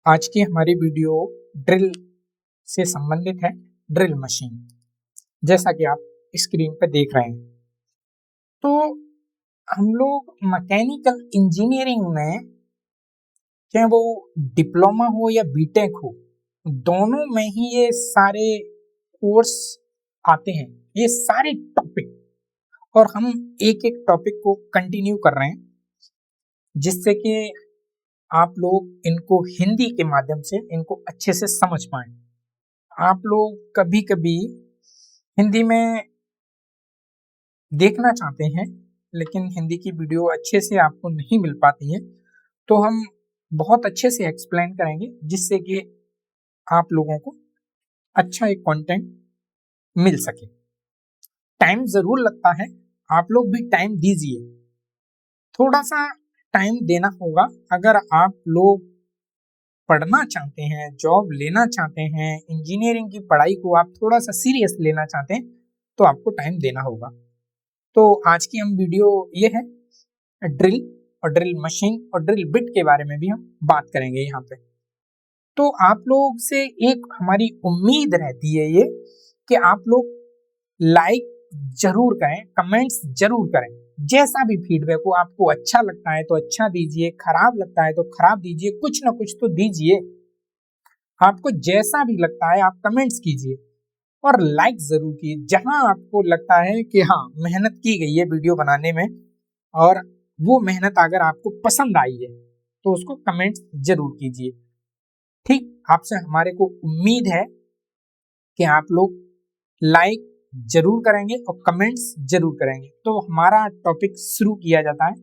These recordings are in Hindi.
आज की हमारी वीडियो ड्रिल से संबंधित है। ड्रिल मशीन, जैसा कि आप स्क्रीन पर देख रहे हैं। तो हम लोग मैकेनिकल इंजीनियरिंग में, चाहे वो डिप्लोमा हो या बीटेक हो, दोनों में ही ये सारे कोर्स आते हैं, ये सारे टॉपिक। और हम एक एक टॉपिक को कंटिन्यू कर रहे हैं, जिससे कि आप लोग इनको हिंदी के माध्यम से इनको अच्छे से समझ पाएं। आप लोग कभी कभी हिंदी में देखना चाहते हैं, लेकिन हिंदी की वीडियो अच्छे से आपको नहीं मिल पाती है, तो हम बहुत अच्छे से एक्सप्लेन करेंगे, जिससे कि आप लोगों को अच्छा एक कंटेंट मिल सके। टाइम जरूर लगता है, आप लोग भी टाइम दीजिए, थोड़ा सा टाइम देना होगा। अगर आप लोग पढ़ना चाहते हैं, जॉब लेना चाहते हैं, इंजीनियरिंग की पढ़ाई को आप थोड़ा सा सीरियस लेना चाहते हैं, तो आपको टाइम देना होगा। तो आज की हम वीडियो ये है ड्रिल और ड्रिल मशीन और ड्रिल बिट के बारे में भी हम बात करेंगे यहाँ पे। तो आप लोग से एक हमारी उम्मीद रहती है ये कि आप लोग लाइक जरूर करें, कमेंट्स जरूर करें। जैसा भी फीडबैक हो, आपको अच्छा लगता है तो अच्छा दीजिए, खराब लगता है तो खराब दीजिए, कुछ ना कुछ तो दीजिए। आपको जैसा भी लगता है आप कमेंट्स कीजिए और लाइक जरूर कीजिए। जहां आपको लगता है कि हाँ, मेहनत की गई है वीडियो बनाने में और वो मेहनत अगर आपको पसंद आई है, तो उसको कमेंट्स जरूर कीजिए। ठीक, आपसे हमारे को उम्मीद है कि आप लोग लाइक जरूर करेंगे और कमेंट्स जरूर करेंगे। तो हमारा टॉपिक शुरू किया जाता है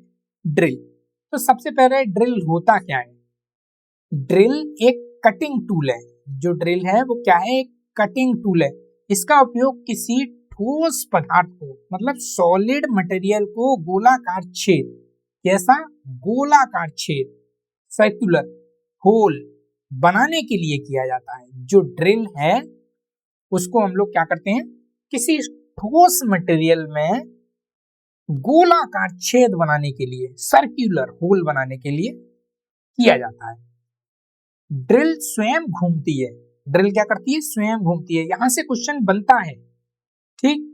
ड्रिल। तो सबसे पहले ड्रिल होता क्या है? ड्रिल एक कटिंग टूल है। जो ड्रिल है वो क्या है? एक कटिंग टूल है। इसका उपयोग किसी ठोस पदार्थ को, मतलब सॉलिड मटेरियल को गोलाकार छेद, कैसा गोलाकार छेद, सर्कुलर होल बनाने के लिए किया जाता है। जो ड्रिल है उसको हम लोग क्या करते हैं, किसी ठोस मटेरियल में गोलाकार छेद बनाने के लिए, सर्कुलर होल बनाने के लिए किया जाता है। ड्रिल स्वयं घूमती है। ड्रिल क्या करती है? स्वयं घूमती है। यहां से क्वेश्चन बनता है, ठीक,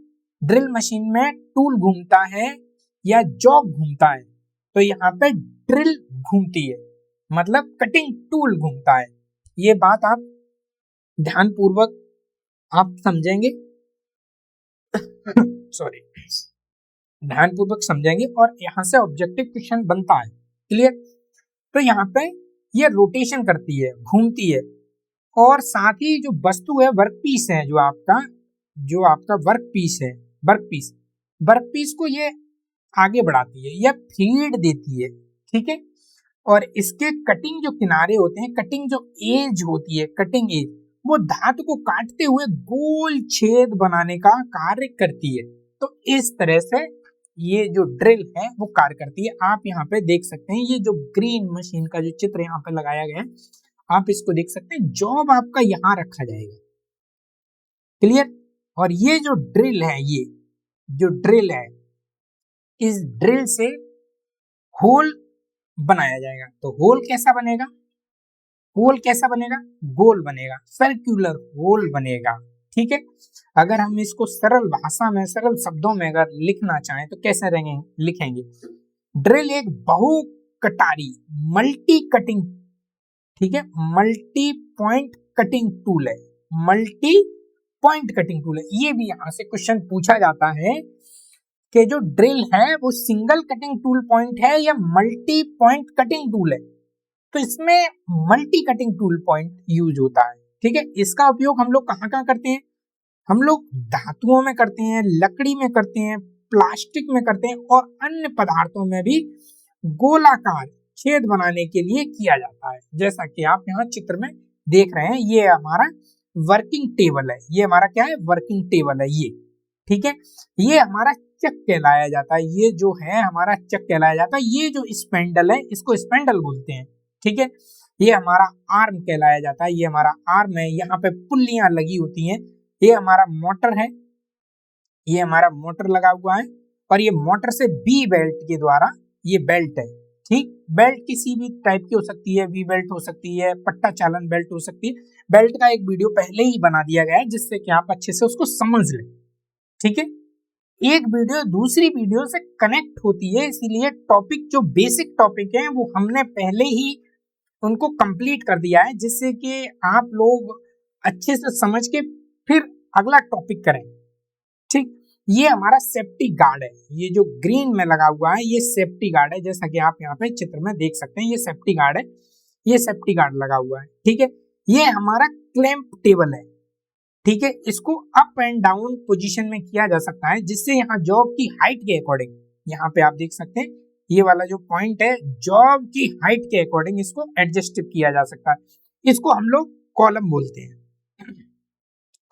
ड्रिल मशीन में टूल घूमता है या जॉब घूमता है? तो यहाँ पे ड्रिल घूमती है, मतलब कटिंग टूल घूमता है। ये बात आप ध्यानपूर्वक आप समझेंगे सॉरी, ध्यानपूर्वक समझेंगे और यहाँ से ऑब्जेक्टिव क्वेश्चन बनता है। क्लियर? तो यहाँ पे ये रोटेशन करती है, घूमती है, और साथ ही जो वस्तु है, वर्कपीस है, जो आपका वर्कपीस है, वर्कपीस को ये आगे बढ़ाती है या फीड देती है। ठीक है? और इसके कटिंग जो किनारे होते हैं, कटिंग जो एज होती है, कटिंग एज, वो धातु को काटते हुए गोल छेद बनाने का कार्य करती है। तो इस तरह से ये जो ड्रिल है वो कार्य करती है। आप यहाँ पे देख सकते हैं, ये जो ग्रीन मशीन का जो चित्र यहाँ पे लगाया गया है, आप इसको देख सकते हैं। जॉब आपका यहाँ रखा जाएगा। क्लियर? और ये जो ड्रिल है, ये जो ड्रिल है, इस ड्रिल से होल बनाया जाएगा। तो होल कैसा बनेगा? होल कैसा बनेगा? गोल बनेगा, सर्कुलर होल बनेगा। ठीक है? अगर हम इसको सरल भाषा में, सरल शब्दों में अगर लिखना चाहें तो कैसे लिखेंगे? ड्रिल एक बहु कटारी मल्टी कटिंग, ठीक है, मल्टी पॉइंट कटिंग टूल है। मल्टी पॉइंट कटिंग टूल है। ये भी यहां से क्वेश्चन पूछा जाता है कि जो ड्रिल है वो सिंगल कटिंग टूल पॉइंट है या मल्टी पॉइंट कटिंग टूल है। तो इसमें multi cutting tool point use होता है। ठीक है? इसका उपयोग हम लोग कहाँ कहाँ करते हैं? हम लोग धातुओं में करते हैं, लकड़ी में करते हैं, प्लास्टिक में करते हैं, और अन्य पदार्थों में भी गोलाकार छेद बनाने के लिए किया जाता है। जैसा कि आप यहाँ चित्र में देख रहे हैं, ये हमारा वर्किंग टेबल है। ये हमारा क्या है? वर्किंग टेबल है ये। ठीक है? ये हमारा चक कहलाया जाता है। ये जो है हमारा चक कहलाया जाता है। ये जो स्पेंडल है, इसको स्पेंडल बोलते हैं। ठीक है? ये हमारा आर्म कहलाया जाता है। ये हमारा आर्म है, यहाँ पे पुल्लियां लगी होती हैं। ये हमारा मोटर है, ये हमारा मोटर लगा हुआ है, और ये मोटर से बी बेल्ट के द्वारा, ये बेल्ट है, ठीक, बेल्ट किसी भी टाइप की हो सकती है, वी बेल्ट हो सकती है, पट्टा चालन बेल्ट हो सकती है। बेल्ट का एक वीडियो पहले ही बना दिया गया है जिससे कि आप अच्छे से उसको समझ लें। ठीक है, एक वीडियो दूसरी वीडियो से कनेक्ट होती है, इसीलिए टॉपिक जो बेसिक टॉपिक है वो हमने पहले ही उनको कंप्लीट कर दिया है, जिससे कि आप लोग अच्छे से समझ के फिर अगला टॉपिक करें। ठीक, ये हमारा सेफ्टी गार्ड है, ये जो ग्रीन में लगा हुआ है ये सेफ्टी गार्ड है, जैसा कि आप यहाँ पे चित्र में देख सकते हैं, ये सेफ्टी गार्ड है, ये सेफ्टी गार्ड लगा हुआ है। ठीक है, ये हमारा क्लैंप टेबल है। ठीक है, इसको अप एंड डाउन पोजीशन में किया जा सकता है, जिससे यहाँ जॉब की हाइट के अकॉर्डिंग, यहाँ पे आप देख सकते हैं ये वाला जो पॉइंट है, जॉब की हाइट के अकॉर्डिंग इसको एडजस्ट किया जा सकता है। इसको हम लोग कॉलम बोलते हैं,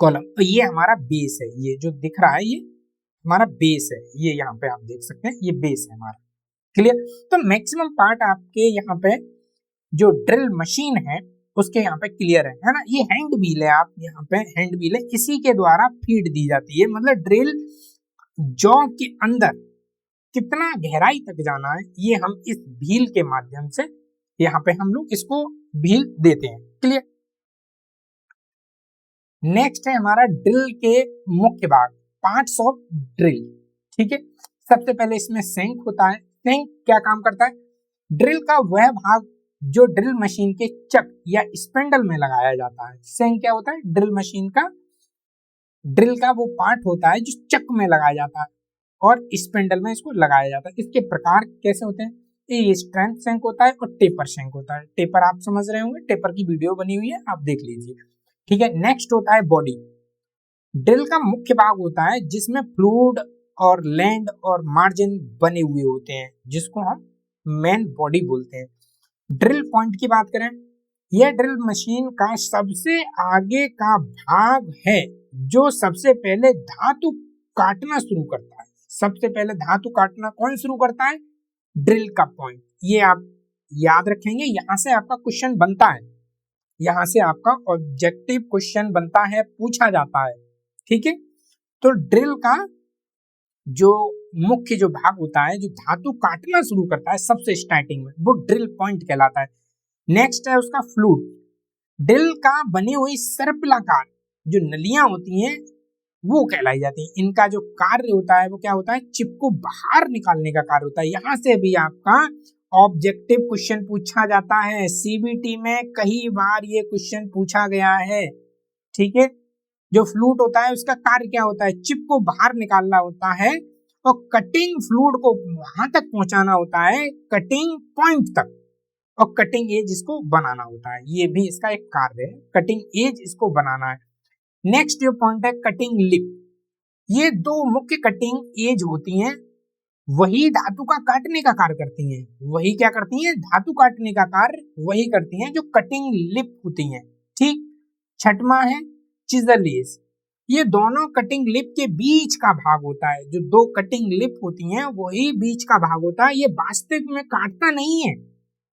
कॉलम। तो ये हमारा बेस है, ये जो दिख रहा है ये हमारा बेस है, ये यहाँ पे आप देख सकते हैं ये बेस है हमारा। क्लियर? तो मैक्सिमम पार्ट आपके यहाँ पे जो ड्रिल मशीन है उसके यहाँ पे क्लियर है ना। ये हैंड व्हील है, आप यहाँ पे हैंड व्हील है, इसी के द्वारा फीड दी जाती है, मतलब ड्रिल जॉ के अंदर कितना गहराई तक जाना है ये हम इस व्हील के माध्यम से यहाँ पे हम लोग इसको व्हील देते हैं। क्लियर? नेक्स्ट है हमारा ड्रिल के मुख्य भाग, पार्ट्स ऑफ ड्रिल। ठीक है, सबसे पहले इसमें सेंक होता है। सेंक क्या काम करता है? ड्रिल का वह भाग जो ड्रिल मशीन के चक या स्पेंडल में लगाया जाता है। सेंक क्या होता है? ड्रिल मशीन का, ड्रिल का वो पार्ट होता है जो चक में लगाया जाता है और स्पेंडल में इसको लगाया जाता है। इसके प्रकार कैसे होते हैं? ये स्ट्रैंथ सेंक होता है और टेपर सेंक होता है। टेपर आप समझ रहे होंगे, टेपर की वीडियो बनी हुई है, आप देख लीजिए। ठीक है, नेक्स्ट होता है बॉडी। ड्रिल का मुख्य भाग होता है जिसमें फ्लूइड और लैंड और मार्जिन बने हुए होते हैं, जिसको हम मेन बॉडी बोलते हैं। ड्रिल पॉइंट की बात करें, यह ड्रिल मशीन का सबसे आगे का भाग है जो सबसे पहले धातु काटना शुरू करता है। सबसे पहले धातु काटना कौन शुरू करता है? ड्रिल का पॉइंट। ये आप याद रखेंगे, यहां से आपका क्वेश्चन बनता है, यहां से आपका ऑब्जेक्टिव क्वेश्चन बनता है, पूछा जाता है। ठीक है, तो ड्रिल का जो मुख्य जो भाग होता है जो धातु काटना शुरू करता है सबसे स्टार्टिंग में, वो ड्रिल पॉइंट कहलाता है। नेक्स्ट है उसका फ्लूट। ड्रिल का बनी हुई सर्पिलाकार जो नलियां होती हैं वो कहलाई जाती हैं। इनका जो कार्य होता है वो क्या होता है? चिप को बाहर निकालने का कार्य होता है। यहां से भी आपका ऑब्जेक्टिव क्वेश्चन पूछा जाता है, सीबीटी में कई बार ये क्वेश्चन पूछा गया है। ठीक है, जो फ्लूट होता है उसका कार्य क्या होता है? चिप को बाहर निकालना होता है और कटिंग फ्लूट को वहां तक पहुंचाना होता है, कटिंग पॉइंट तक, और कटिंग एज इसको बनाना होता है। ये भी इसका एक कार्य है, कटिंग एज इसको बनाना है। नेक्स्ट जो पॉइंट है कटिंग लिप। ये दो मुख्य कटिंग एज होती हैं, वही धातु का काटने का कार्य करती हैं। वही क्या करती हैं? धातु काटने का कार्य वही करती हैं जो कटिंग लिप होती हैं। ठीक, छठवां है चिजल एज। ये दोनों कटिंग लिप के बीच का भाग होता है। जो दो कटिंग लिप होती हैं वही बीच का भाग होता है। ये वास्तविक में काटता नहीं है,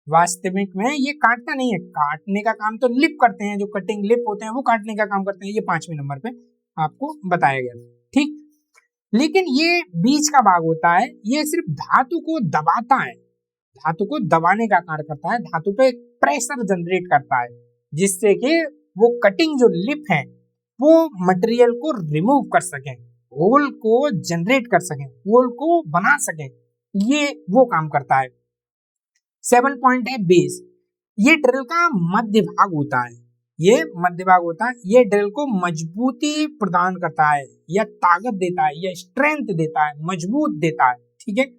वास्तविक में ये काटता नहीं है, काटने का काम तो लिप करते हैं, जो कटिंग लिप होते हैं वो काटने का काम करते हैं। ये 5वें नंबर पे आपको बताया गया था। ठीक, लेकिन ये बीच का भाग होता है, ये सिर्फ धातु को दबाता है, धातु को दबाने का कार्य करता है, धातु पे प्रेशर जनरेट करता है, जिससे कि वो कटिंग जो लिप है वो मटेरियल को रिमूव कर सके, होल को जनरेट कर सके, होल को बना सके, ये वो काम करता है। 7 पॉइंट है बेस। ये ड्रिल का मध्य भाग होता है, ये मध्य भाग होता है। ये ड्रिल को मजबूती प्रदान करता है या ताकत देता है या स्ट्रेंथ देता है, मजबूत देता है। ठीक है,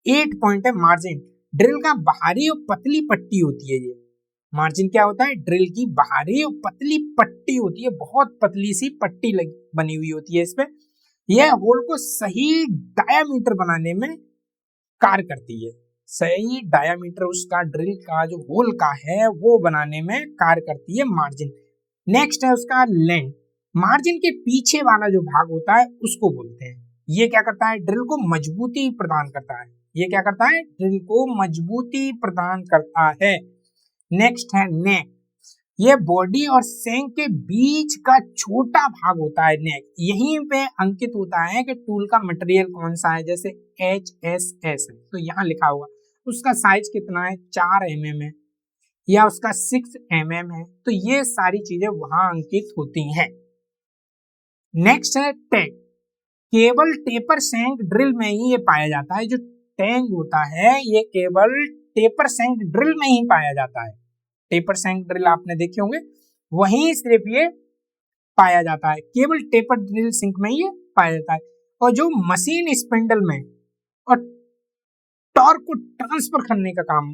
8 पॉइंट है मार्जिन। ड्रिल का बाहरी और पतली पट्टी होती है। ये मार्जिन क्या होता है? ड्रिल की बाहरी और पतली पट्टी होती है, बहुत पतली सी पट्टी बनी हुई होती है इस पे। यह होल को सही डायामीटर बनाने में कार्य करती है, सही डायामीटर उसका ड्रिल का जो होल का है वो बनाने में कार्य करती है मार्जिन। नेक्स्ट है उसका लेंथ। मार्जिन के पीछे वाला जो भाग होता है उसको बोलते हैं। ये क्या करता है? ड्रिल को मजबूती प्रदान करता है। ये क्या करता है? ड्रिल को मजबूती प्रदान करता है। नेक्स्ट है नेक। ये बॉडी और सेंक के बीच का छोटा भाग होता है नेक। यहीं पे अंकित होता है कि टूल का मटेरियल कौन सा है, जैसे HSS है तो यहाँ लिखा होगा। उसका साइज कितना है, 4 mm है, या उसका 6 mm है, तो ये सारी चीजें वहां अंकित होती हैं। नेक्स्ट है टैग। केवल टेपर सैंक ड्रिल में ही ये पाया जाता है। जो टैग होता है ये केवल टेपर सैंक ड्रिल में ही पाया जाता है। टेपर सैंक ड्रिल आपने देखे होंगे, वहीं सिर्फ ये पाया जाता है, केवल टेपर ड्रिल सिंक में ये पाया जाता है। और जो मशीन स्पिंडल में और टॉर्क को ट्रांसफर करने का काम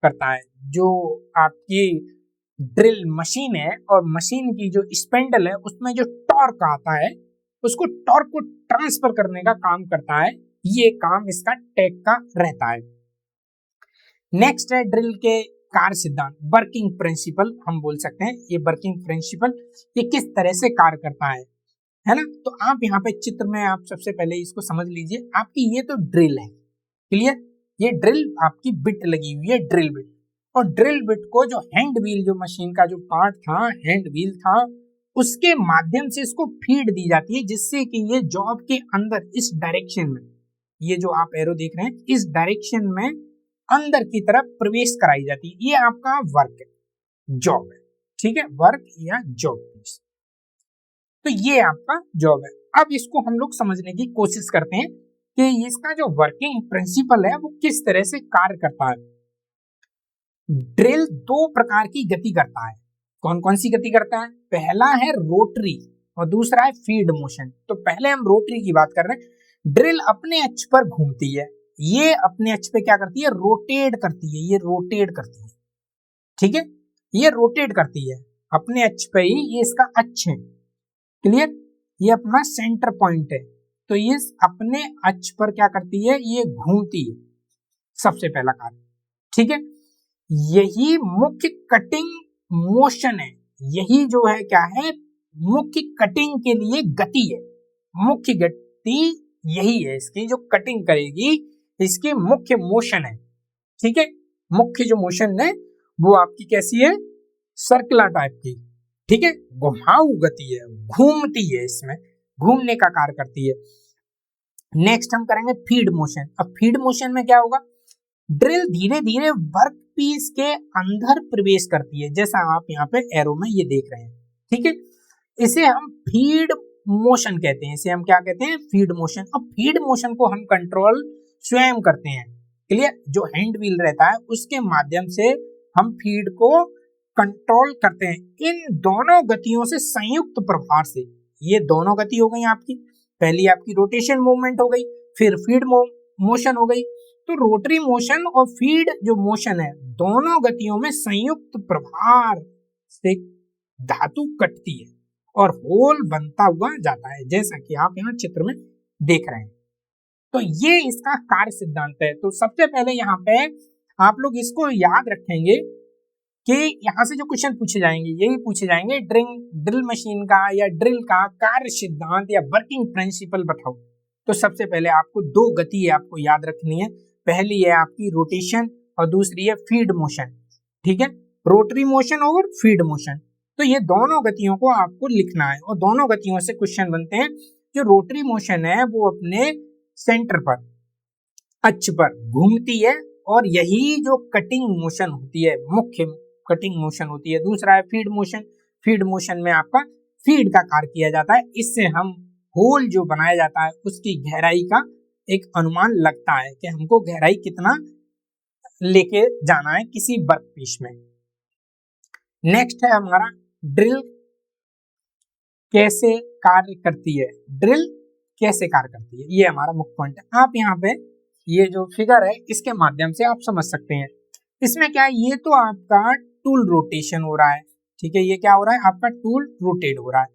करता है, जो आपकी ड्रिल मशीन है और मशीन की जो स्पिंडल है उसमें जो टॉर्क आता है उसको टॉर्क को ट्रांसफर करने का काम करता है, ये काम इसका टैग का रहता है। नेक्स्ट है ड्रिल के कार्य सिद्धांत, वर्किंग प्रिंसिपल हम बोल सकते हैं। ये वर्किंग प्रिंसिपल ये किस तरह से कार्य करता है ना। तो आप यहाँ पे चित्र में आप सबसे पहले इसको समझ लीजिए। आपकी ये तो ड्रिल है, क्लियर। ये ड्रिल आपकी बिट लगी हुई है, ड्रिल बिट, और ड्रिल बिट को जो हैंड व्हील, जो मशीन का जो पार्ट था, हैंड व्हील था, उसके माध्यम से इसको फीड दी जाती है, जिससे कि ये जॉब के अंदर इस डायरेक्शन में, ये जो आप एरो देख रहे हैं, इस डायरेक्शन में अंदर की तरफ प्रवेश कराई जाती है। ये आपका वर्क है, जॉब है, ठीक है, वर्क या जॉब। तो ये आपका जॉब है। अब इसको हम लोग समझने की कोशिश करते हैं कि इसका जो वर्किंग प्रिंसिपल है वो किस तरह से कार्य करता है। ड्रिल 2 प्रकार की गति करता है। कौन कौन सी गति करता है? पहला है रोटरी और दूसरा है फीड मोशन। तो पहले हम रोटरी की बात कर रहे हैं। ड्रिल अपने अक्ष पर घूमती है, ये अपने अक्ष पे क्या करती है, रोटेट करती है, ये रोटेट करती है, ठीक है, ये रोटेट करती है अपने अक्ष पे ही, ये इसका अक्ष है, क्लियर, ये अपना सेंटर पॉइंट है। तो ये अपने अक्ष पर क्या करती है, ये घूमती है, सबसे पहला कार्य, ठीक है। यही मुख्य कटिंग मोशन है, यही जो है क्या है, मुख्य कटिंग के लिए गति है, मुख्य गति यही है इसकी, जो कटिंग करेगी इसकी मुख्य मोशन है, ठीक है। मुख्य जो मोशन है वो आपकी कैसी है, सर्कुलर टाइप की, ठीक है, घुमाऊ गति है, घूमती है, इसमें घूमने का कार्य करती है। नेक्स्ट हम करेंगे फीड मोशन। अब फीड मोशन में क्या होगा, ड्रिल धीरे धीरे वर्क पीस के अंदर प्रवेश करती है, जैसा आप यहाँ पे एरो में ये देख रहे हैं, ठीक है। इसे हम फीड मोशन कहते हैं, इसे हम क्या कहते हैं, फीड मोशन। अब फीड मोशन को हम कंट्रोल स्वयं करते हैं, क्लियर, जो हैंड व्हील रहता है उसके माध्यम से हम फीड को कंट्रोल करते हैं। इन दोनों गतियों से संयुक्त प्रभाव से, ये दोनों गति हो गई आपकी, पहली आपकी रोटेशन मूवमेंट हो गई, फिर फीड मोशन हो गई। तो रोटरी मोशन और फीड जो मोशन है, दोनों गतियों में संयुक्त प्रभाव से धातु कटती है और होल बनता हुआ जाता है, जैसा कि आप यहाँ चित्र में देख रहे हैं। तो ये इसका कार्य सिद्धांत है। तो सबसे पहले यहाँ पे आप लोग इसको याद रखेंगे कि यहाँ से जो क्वेश्चन पूछे जाएंगे यही पूछे जाएंगे, ड्रिल मशीन का या ड्रिल का कार्य सिद्धांत या वर्किंग प्रिंसिपल बताओ। तो सबसे पहले आपको 2 गति आपको याद रखनी है, पहली है आपकी रोटेशन और दूसरी है फीड मोशन, ठीक है, रोटरी मोशन और फीड मोशन। तो ये दोनों गतियों को आपको लिखना है और दोनों गतियों से क्वेश्चन बनते हैं। जो रोटरी मोशन है वो अपने सेंटर पर, अक्ष पर घूमती है, और यही जो कटिंग मोशन होती है, मुख्य कटिंग मोशन होती है। दूसरा है फीड मोशन, फीड मोशन में आपका फीड का कार्य किया जाता है, इससे हम होल जो बनाया जाता है उसकी गहराई का एक अनुमान लगता है कि हमको गहराई कितना लेके जाना है किसी वर्कपीस में। नेक्स्ट है हमारा ड्रिल कैसे कार्य करती है, ड्रिल कैसे कार्य करती है, ये हमारा मुख्य पॉइंट है। आप यहाँ पे ये जो फिगर है इसके माध्यम से आप समझ सकते हैं। इसमें क्या है, ये तो आपका टूल रोटेशन हो रहा है, ठीक है, ये क्या हो रहा है, आपका टूल रोटेट हो रहा है,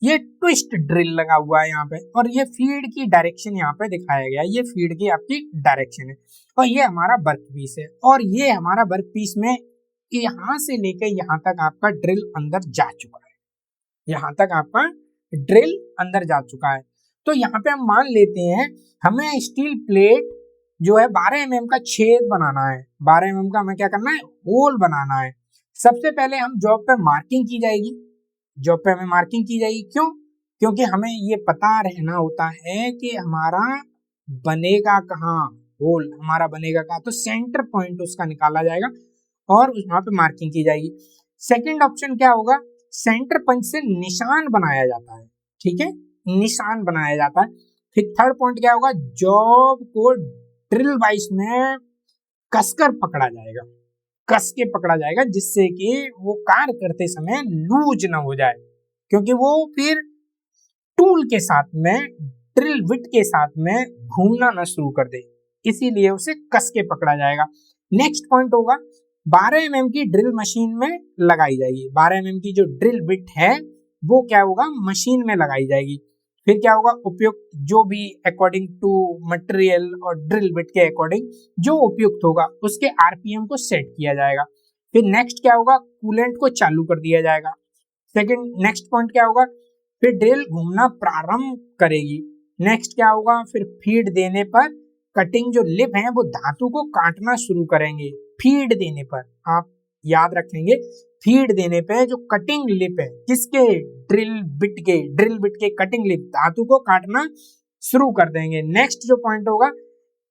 ये ट्विस्ट ड्रिल लगा हुआ है यहाँ पे, और ये फीड की डायरेक्शन यहाँ पे दिखाया गया है, ये फीड की आपकी डायरेक्शन है, और ये हमारा वर्क पीस है, और ये हमारा वर्क पीस में यहाँ से लेकर यहाँ तक आपका ड्रिल अंदर जा चुका है, यहाँ तक आपका ड्रिल अंदर जा चुका है। तो यहाँ पे हम मान लेते हैं हमें स्टील प्लेट जो है 12 mm का छेद बनाना है, 12 mm का हमें क्या करना है, होल बनाना है। सबसे पहले हम जॉब पे मार्किंग की जाएगी, जॉब पे हमें मार्किंग की जाएगी, क्यों, क्योंकि हमें ये पता रहना होता है कि हमारा बनेगा कहाँ, होल हमारा बनेगा का, तो सेंटर पॉइंट उसका निकाला जाएगा और वहां पे मार्किंग की जाएगी। सेकंड ऑप्शन क्या होगा, सेंटर पंच से निशान बनाया जाता है, ठीक है, निशान बनाया जाता है। फिर थर्ड पॉइंट क्या होगा, जॉब को ड्रिल वाइस में कसकर पकड़ा जाएगा, कस के पकड़ा जाएगा, जिससे कि वो कार्य करते समय लूज ना हो जाए, क्योंकि वो फिर टूल के साथ में, ड्रिल बिट के साथ में घूमना ना शुरू कर दे, इसीलिए उसे कस के पकड़ा जाएगा। नेक्स्ट पॉइंट होगा 12 mm की ड्रिल मशीन में लगाई जाएगी। 12 mm की जो ड्रिल बिट है वो क्या होगा, मशीन में लगाई जाएगी। फिर क्या होगा, उपयुक्त जो भी अकॉर्डिंग टू मटेरियल और ड्रिल बिट के अकॉर्डिंग जो उपयुक्त होगा उसके आरपीएम को सेट किया जाएगा। फिर नेक्स्ट क्या होगा, कूलेंट को चालू कर दिया जाएगा। सेकंड नेक्स्ट पॉइंट क्या होगा, फिर ड्रिल घूमना प्रारंभ करेगी। नेक्स्ट क्या होगा, फिर फीड देने पर कटिंग जो लिप है वो धातु को काटना शुरू करेंगे। फीड देने पर आप याद रखेंगे, फीड देने पे जो कटिंग लिप है किसके, ड्रिल बिट के कटिंग लिप धातु को काटना शुरू कर देंगे। नेक्स्ट जो पॉइंट होगा,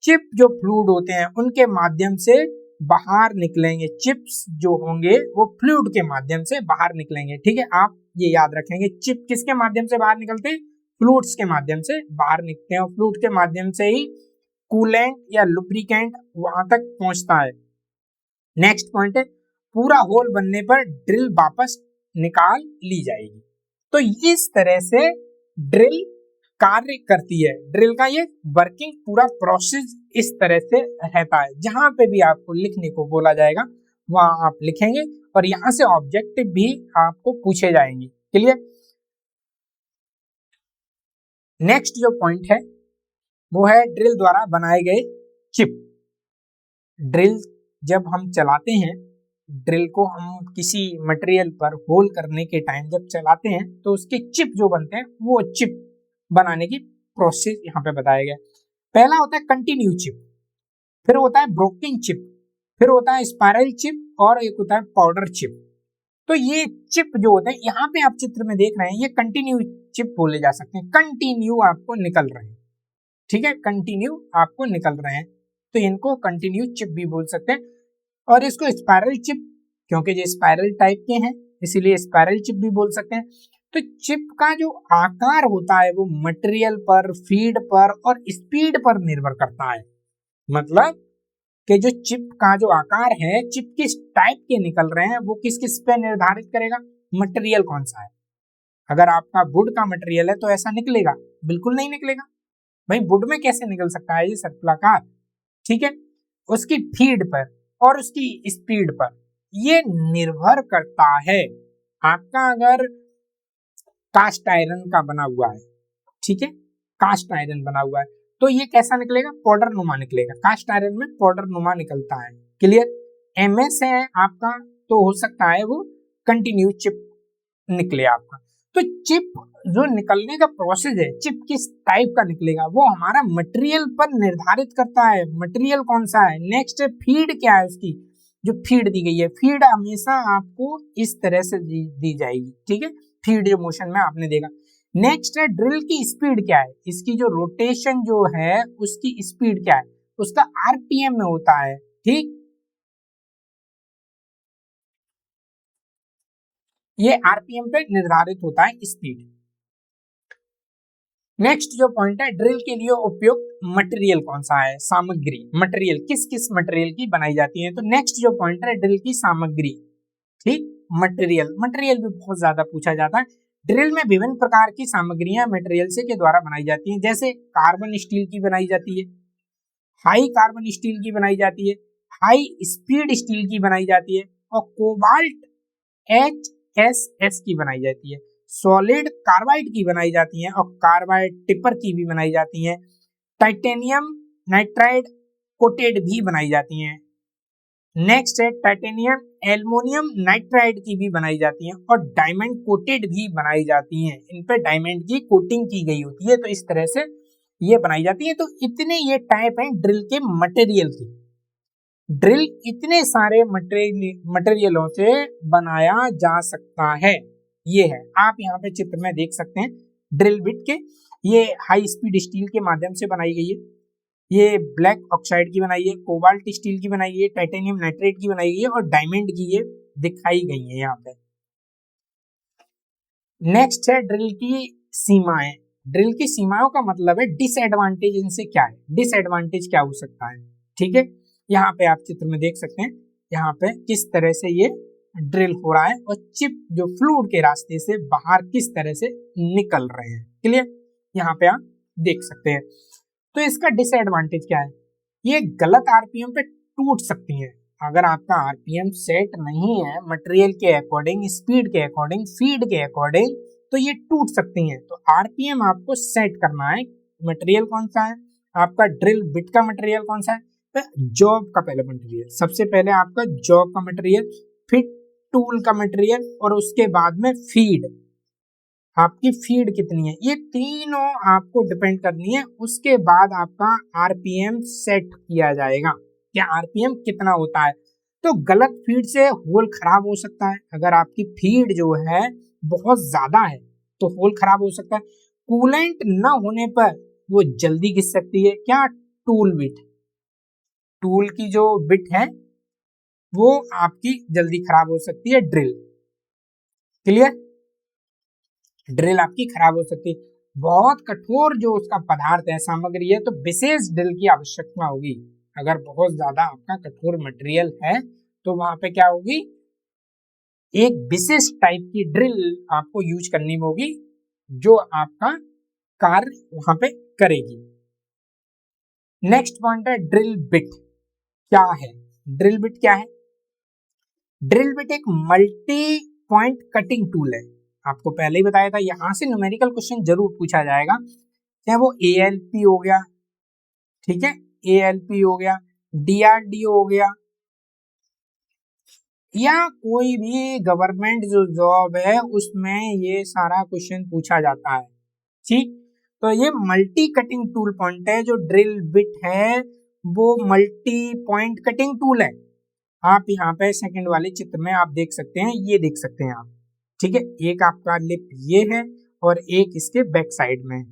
चिप जो फ्लूइड होते हैं उनके माध्यम से बाहर निकलेंगे। चिप्स जो होंगे वो फ्लूइड के माध्यम से बाहर निकलेंगे, ठीक है, आप ये याद रखेंगे। चिप किसके माध्यम से बाहर निकलते हैं, फ्लूइड्स के माध्यम से बाहर निकलते हैं, और फ्लूइड के माध्यम से ही कूलेंट या लुब्रिकेंट वहां तक पहुंचता है। नेक्स्ट पॉइंट है, पूरा होल बनने पर ड्रिल वापस निकाल ली जाएगी। तो इस तरह से ड्रिल कार्य करती है। ड्रिल का ये वर्किंग पूरा प्रोसेस इस तरह से रहता है। जहां पे भी आपको लिखने को बोला जाएगा वहां आप लिखेंगे, और यहां से ऑब्जेक्टिव भी आपको पूछे जाएंगे। क्लियर। नेक्स्ट जो पॉइंट है वो है ड्रिल द्वारा बनाए गए चिप। ड्रिल जब हम चलाते हैं, ड्रिल को हम किसी मटेरियल पर होल करने के टाइम जब चलाते हैं तो उसके चिप जो बनते हैं वो चिप बनाने की प्रोसेस यहाँ पे बताया गया। पहला होता है कंटिन्यू चिप, फिर होता है ब्रोकिंग चिप, फिर होता है स्पाइरल चिप, और एक होता है पाउडर चिप। तो ये चिप जो होते हैं यहाँ पे आप चित्र में देख रहे हैं, ये कंटिन्यू चिप बोले जा सकते हैं। कंटिन्यू आपको निकल रहे हैं, ठीक है, कंटिन्यू आपको निकल रहे हैं, तो इनको कंटिन्यू चिप भी बोल सकते हैं। और इसको स्पाइरल चिप, क्योंकि ये स्पाइरल टाइप के हैं इसीलिए स्पाइरल चिप भी बोल सकते हैं। तो चिप का जो आकार होता है वो मटेरियल पर, फीड पर और स्पीड पर निर्भर करता है। मतलब कि जो चिप का जो आकार है, चिप किस टाइप के निकल रहे हैं वो किस किस पे निर्धारित करेगा, मटेरियल कौन सा है। अगर आपका वुड का मटेरियल है तो ऐसा निकलेगा, बिल्कुल नहीं निकलेगा भाई, वुड में कैसे निकल सकता है ये सर्पिलाकार, ठीक है। उसकी फीड पर और उसकी स्पीड पर ये निर्भर करता है। आपका अगर कास्ट आयरन का बना हुआ है, ठीक है, कास्ट आयरन बना हुआ है तो ये कैसा निकलेगा, पाउडर नुमा निकलेगा। कास्ट आयरन में पाउडर नुमा निकलता है। क्लियर। एमएस है आपका तो हो सकता है वो कंटिन्यू चिप निकले आपका। तो चिप जो निकलने का प्रोसेस है, चिप किस टाइप का निकलेगा वो हमारा मटेरियल पर निर्धारित करता है। मटेरियल कौन सा है। नेक्स्ट है फीड क्या है, उसकी जो फीड दी गई है, फीड हमेशा आपको इस तरह से दी जाएगी, ठीक है, फीड जो मोशन में आपने देखा। नेक्स्ट है ड्रिल की स्पीड क्या है, इसकी जो रोटेशन जो है उसकी स्पीड क्या है, उसका आरपीएम में होता है, ठीक। ये आरपीएम पे निर्धारित होता है स्पीड। नेक्स्ट जो पॉइंट है, ड्रिल के लिए उपयुक्त मटेरियल कौन सा है, सामग्री, मटेरियल किस किस मटेरियल की बनाई जाती है। तो नेक्स्ट जो पॉइंट है ड्रिल की सामग्री, ठीक, मटेरियल, मटेरियल भी बहुत ज्यादा पूछा जाता है। ड्रिल में विभिन्न प्रकार की सामग्रियां मटेरियल से के द्वारा बनाई जाती हैं, जैसे कार्बन स्टील की बनाई जाती है, हाई कार्बन स्टील की बनाई जाती है, हाई स्पीड स्टील की बनाई जाती है, और कोबाल्ट HSS की बनाई जाती है, सॉलिड कार्बाइड की बनाई जाती है, और कार्बाइड टिपर की भी बनाई जाती है, टाइटेनियम नाइट्राइड कोटेड भी बनाई जाती हैं। नेक्स्ट है टाइटेनियम एल्युमिनियम नाइट्राइड की भी बनाई जाती हैं, और डायमंड कोटेड भी बनाई जाती हैं। इन पे डायमंड की कोटिंग की गई होती है, तो इस तरह से ये बनाई जाती है। तो इतने ये टाइप हैं ड्रिल के मटेरियल की। ड्रिल इतने सारे मटेरियलों से बनाया जा सकता है। ये है, आप यहाँ पे चित्र में देख सकते हैं ड्रिल बिट के, ये हाई स्पीड स्टील के माध्यम से बनाई गई है, ये ब्लैक ऑक्साइड की बनाई है, कोबाल्ट स्टील की बनाई है, टाइटेनियम नाइट्रेट की बनाई है और डायमंड की ये दिखाई गई है यहाँ पे। नेक्स्ट है ड्रिल की सीमाएं। ड्रिल की सीमाओं का मतलब है डिसएडवांटेज इनसे क्या है, डिसएडवांटेज क्या हो सकता है। ठीक है, यहाँ पे आप चित्र में देख सकते हैं, यहाँ पे किस तरह से ये ड्रिल हो रहा है और चिप जो फ्लूइड के रास्ते से बाहर किस तरह से निकल रहे हैं। क्लियर, यहाँ पे आप देख सकते हैं। तो इसका डिसएडवांटेज क्या है, ये गलत आरपीएम पे टूट सकती है। अगर आपका आरपीएम सेट नहीं है मटेरियल के अकॉर्डिंग, स्पीड के अकॉर्डिंग, फीड के अकॉर्डिंग, तो ये टूट सकती हैं। तो आरपीएम आपको सेट करना है। मटेरियल कौन सा है आपका, ड्रिल बिट का मटेरियल कौन सा है, तो जॉब का पहले मटेरियल, सबसे पहले आपका जॉब का मटेरियल, फिर टूल का मटेरियल और उसके बाद में फीड, आपकी फीड कितनी है, ये तीनों आपको डिपेंड करनी है। उसके बाद आपका आरपीएम सेट किया जाएगा, क्या आरपीएम कितना होता है। तो गलत फीड से होल खराब हो सकता है। अगर आपकी फीड जो है बहुत ज्यादा है तो होल खराब हो सकता है। कूलेंट न होने पर वो जल्दी घिस सकती है। क्या, टूल बिट, टूल की जो बिट है वो आपकी जल्दी खराब हो सकती है। ड्रिल, क्लियर, ड्रिल आपकी खराब हो सकती है। बहुत कठोर जो उसका पदार्थ है, सामग्री है, तो विशेष ड्रिल की आवश्यकता होगी। अगर बहुत ज्यादा आपका कठोर मटेरियल है तो वहां पे क्या होगी, एक विशेष टाइप की ड्रिल आपको यूज करनी होगी जो आपका कार्य वहां पे करेगी। नेक्स्ट पॉइंट है ड्रिल बिट। क्या है ड्रिल बिट, क्या है, ड्रिल बिट एक मल्टी पॉइंट कटिंग टूल है। आपको पहले ही बताया था, यहां से न्यूमेरिकल क्वेश्चन जरूर पूछा जाएगा, चाहे वो एएलपी हो गया, ठीक है, एएलपी हो गया, डीआरडीओ हो गया, या कोई भी गवर्नमेंट जो जॉब है उसमें ये सारा क्वेश्चन पूछा जाता है। ठीक, तो ये मल्टी कटिंग टूल पॉइंट है। जो ड्रिल बिट है वो मल्टी पॉइंट कटिंग टूल है। आप यहाँ पे सेकंड वाले चित्र में आप देख सकते हैं, ये देख सकते हैं आप, ठीक है, एक आपका लिप ये है और एक इसके बैक साइड में,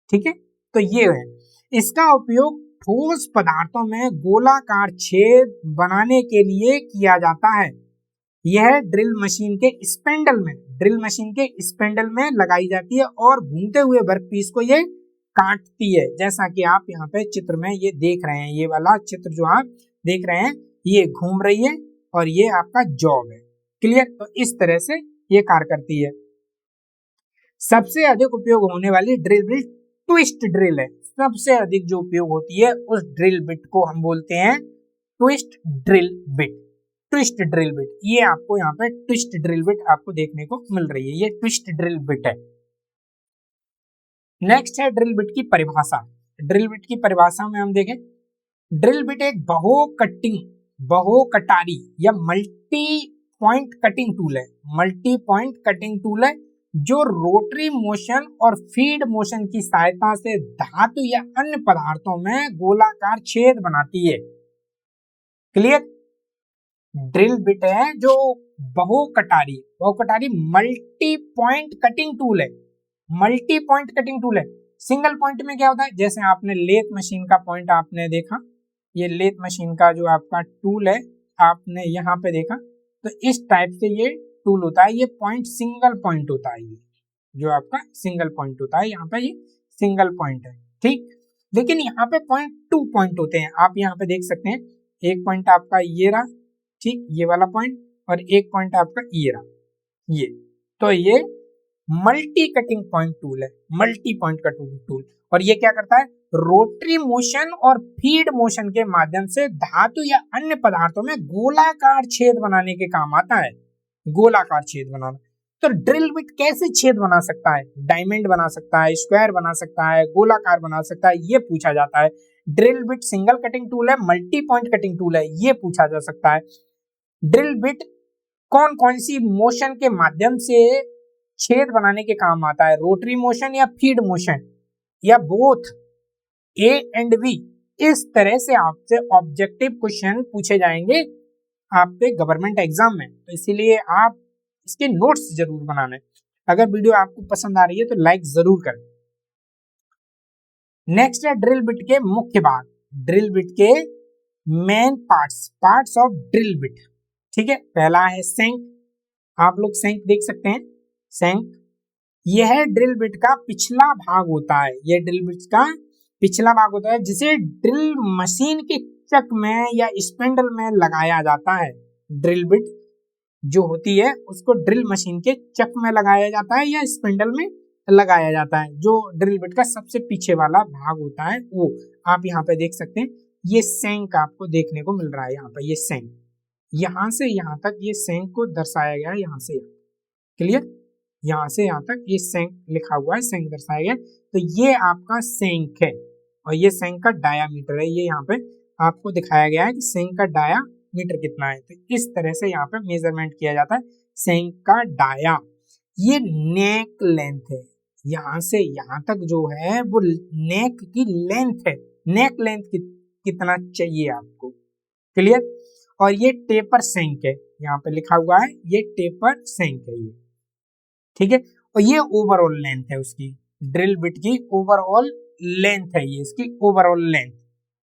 ठीक है, तो ये है। इसका उपयोग ठोस पदार्थों में गोलाकार छेद बनाने के लिए किया जाता है। यह ड्रिल मशीन के स्पेंडल में, ड्रिल मशीन के स्पेंडल में लगाई जाती है और घूमते हुए वर्कपीस को ये काटती है। जैसा कि आप यहाँ पे चित्र में ये देख रहे हैं, ये वाला चित्र जो आप देख रहे हैं, ये घूम रही है और ये आपका जॉब है। क्लियर, तो इस तरह से ये कार्य करती है। सबसे अधिक उपयोग होने वाली ड्रिल बिट ट्विस्ट ड्रिल है। सबसे अधिक जो उपयोग होती है उस ड्रिल बिट को हम बोलते हैं twist drill bit. Twist drill bit, ये आपको यहाँ पे ट्विस्ट ड्रिल बिट आपको देखने को मिल रही है, ये ट्विस्ट ड्रिल बिट है। नेक्स्ट है ड्रिल बिट की परिभाषा। ड्रिल बिट की परिभाषा में हम देखें, ड्रिल बिट एक बहु कटारी या मल्टी पॉइंट कटिंग टूल है। मल्टी पॉइंट कटिंग टूल है जो रोटरी मोशन और फीड मोशन की सहायता से धातु या अन्य पदार्थों में गोलाकार छेद बनाती है। क्लियर, ड्रिल बिट है जो बहुकटारी मल्टी पॉइंट कटिंग टूल है। मल्टी पॉइंट कटिंग टूल है। सिंगल पॉइंट में क्या होता है, जैसे आपने लेथ मशीन का पॉइंट आपने देखा, ये लेथ मशीन का जो आपका टूल है आपने यहाँ पे देखा, तो इस टाइप से ये टूल होता है। ये पॉइंट सिंगल पॉइंट होता है, ये जो आपका सिंगल पॉइंट होता है, यहाँ पे ये सिंगल पॉइंट है। ठीक, लेकिन यहाँ पे पॉइंट 2 पॉइंट होते हैं। आप यहाँ पे देख सकते हैं, एक पॉइंट आपका ये रहा, ठीक, ये वाला पॉइंट, और एक पॉइंट आपका ये रहा, ये, तो ये मल्टी कटिंग पॉइंट टूल है, मल्टी पॉइंट कटिंग टूल। और ये क्या करता है, रोटरी मोशन और फीड मोशन के माध्यम से धातु या अन्य पदार्थों में गोलाकार छेद बनाने के काम आता है। गोलाकार छेद बनाना, तो ड्रिल बिट कैसे छेद बना सकता है, डायमंड बना सकता है, स्क्वायर बना सकता है, गोलाकार बना सकता है, ये पूछा जाता है। Drill bit single cutting tool है, मल्टी पॉइंट कटिंग टूल है, ये पूछा जा सकता है। ड्रिल बिट कौन कौन सी मोशन के माध्यम से छेद बनाने के काम आता है, रोटरी मोशन या फीड मोशन या बोथ, ए एंड बी। इस तरह से आपसे ऑब्जेक्टिव क्वेश्चन पूछे जाएंगे आपके गवर्नमेंट एग्जाम में, तो इसीलिए आप इसके नोट्स जरूर बनाना है। अगर वीडियो आपको पसंद आ रही है तो लाइक जरूर करें। नेक्स्ट है ड्रिल बिट के मुख्य भाग। ड्रिल बिट के main parts of drill bit. ठीक है, पहला है सेंक, आप लोग सेंक देख सकते हैं। सेंक यह ड्रिल बिट का पिछला भाग होता है, यह ड्रिल बिट का पिछला भाग होता है जिसे ड्रिल मशीन के चक में या स्पिंडल में लगाया जाता है। ड्रिल बिट जो होती है उसको ड्रिल मशीन के चक में लगाया जाता है या स्पिंडल में लगाया जाता है। जो ड्रिल बिट का सबसे पीछे वाला भाग होता है वो आप यहाँ पे देख सकते हैं। ये सेंक आपको देखने को मिल रहा है यहाँ पे, ये सेंक, यहाँ से यहाँ तक ये सेंक को दर्शाया गया है, यहाँ से क्लियर, यहाँ से यहाँ तक ये सेंक लिखा हुआ है, सेंक दर्शाया गया। तो ये आपका सेंक है और ये सेंक का डायामीटर है, ये यहाँ पे आपको दिखाया गया है कि सेंक का डायामीटर कितना है। तो इस तरह से यहाँ पे मेजरमेंट किया जाता है सेंक का डाया। ये नेक लेंथ है, यहाँ से यहाँ तक जो है वो नेक की लेंथ है, नेक लेंथ कितना चाहिए आपको, क्लियर। और ये टेपर सेंक है, यहाँ पे लिखा हुआ है ये टेपर सेंक है ये, ठीक है। और ये ओवरऑल लेंथ है उसकी, ड्रिल बिट की ओवरऑल लेंथ है ये, इसकी ओवरऑल लेंथ।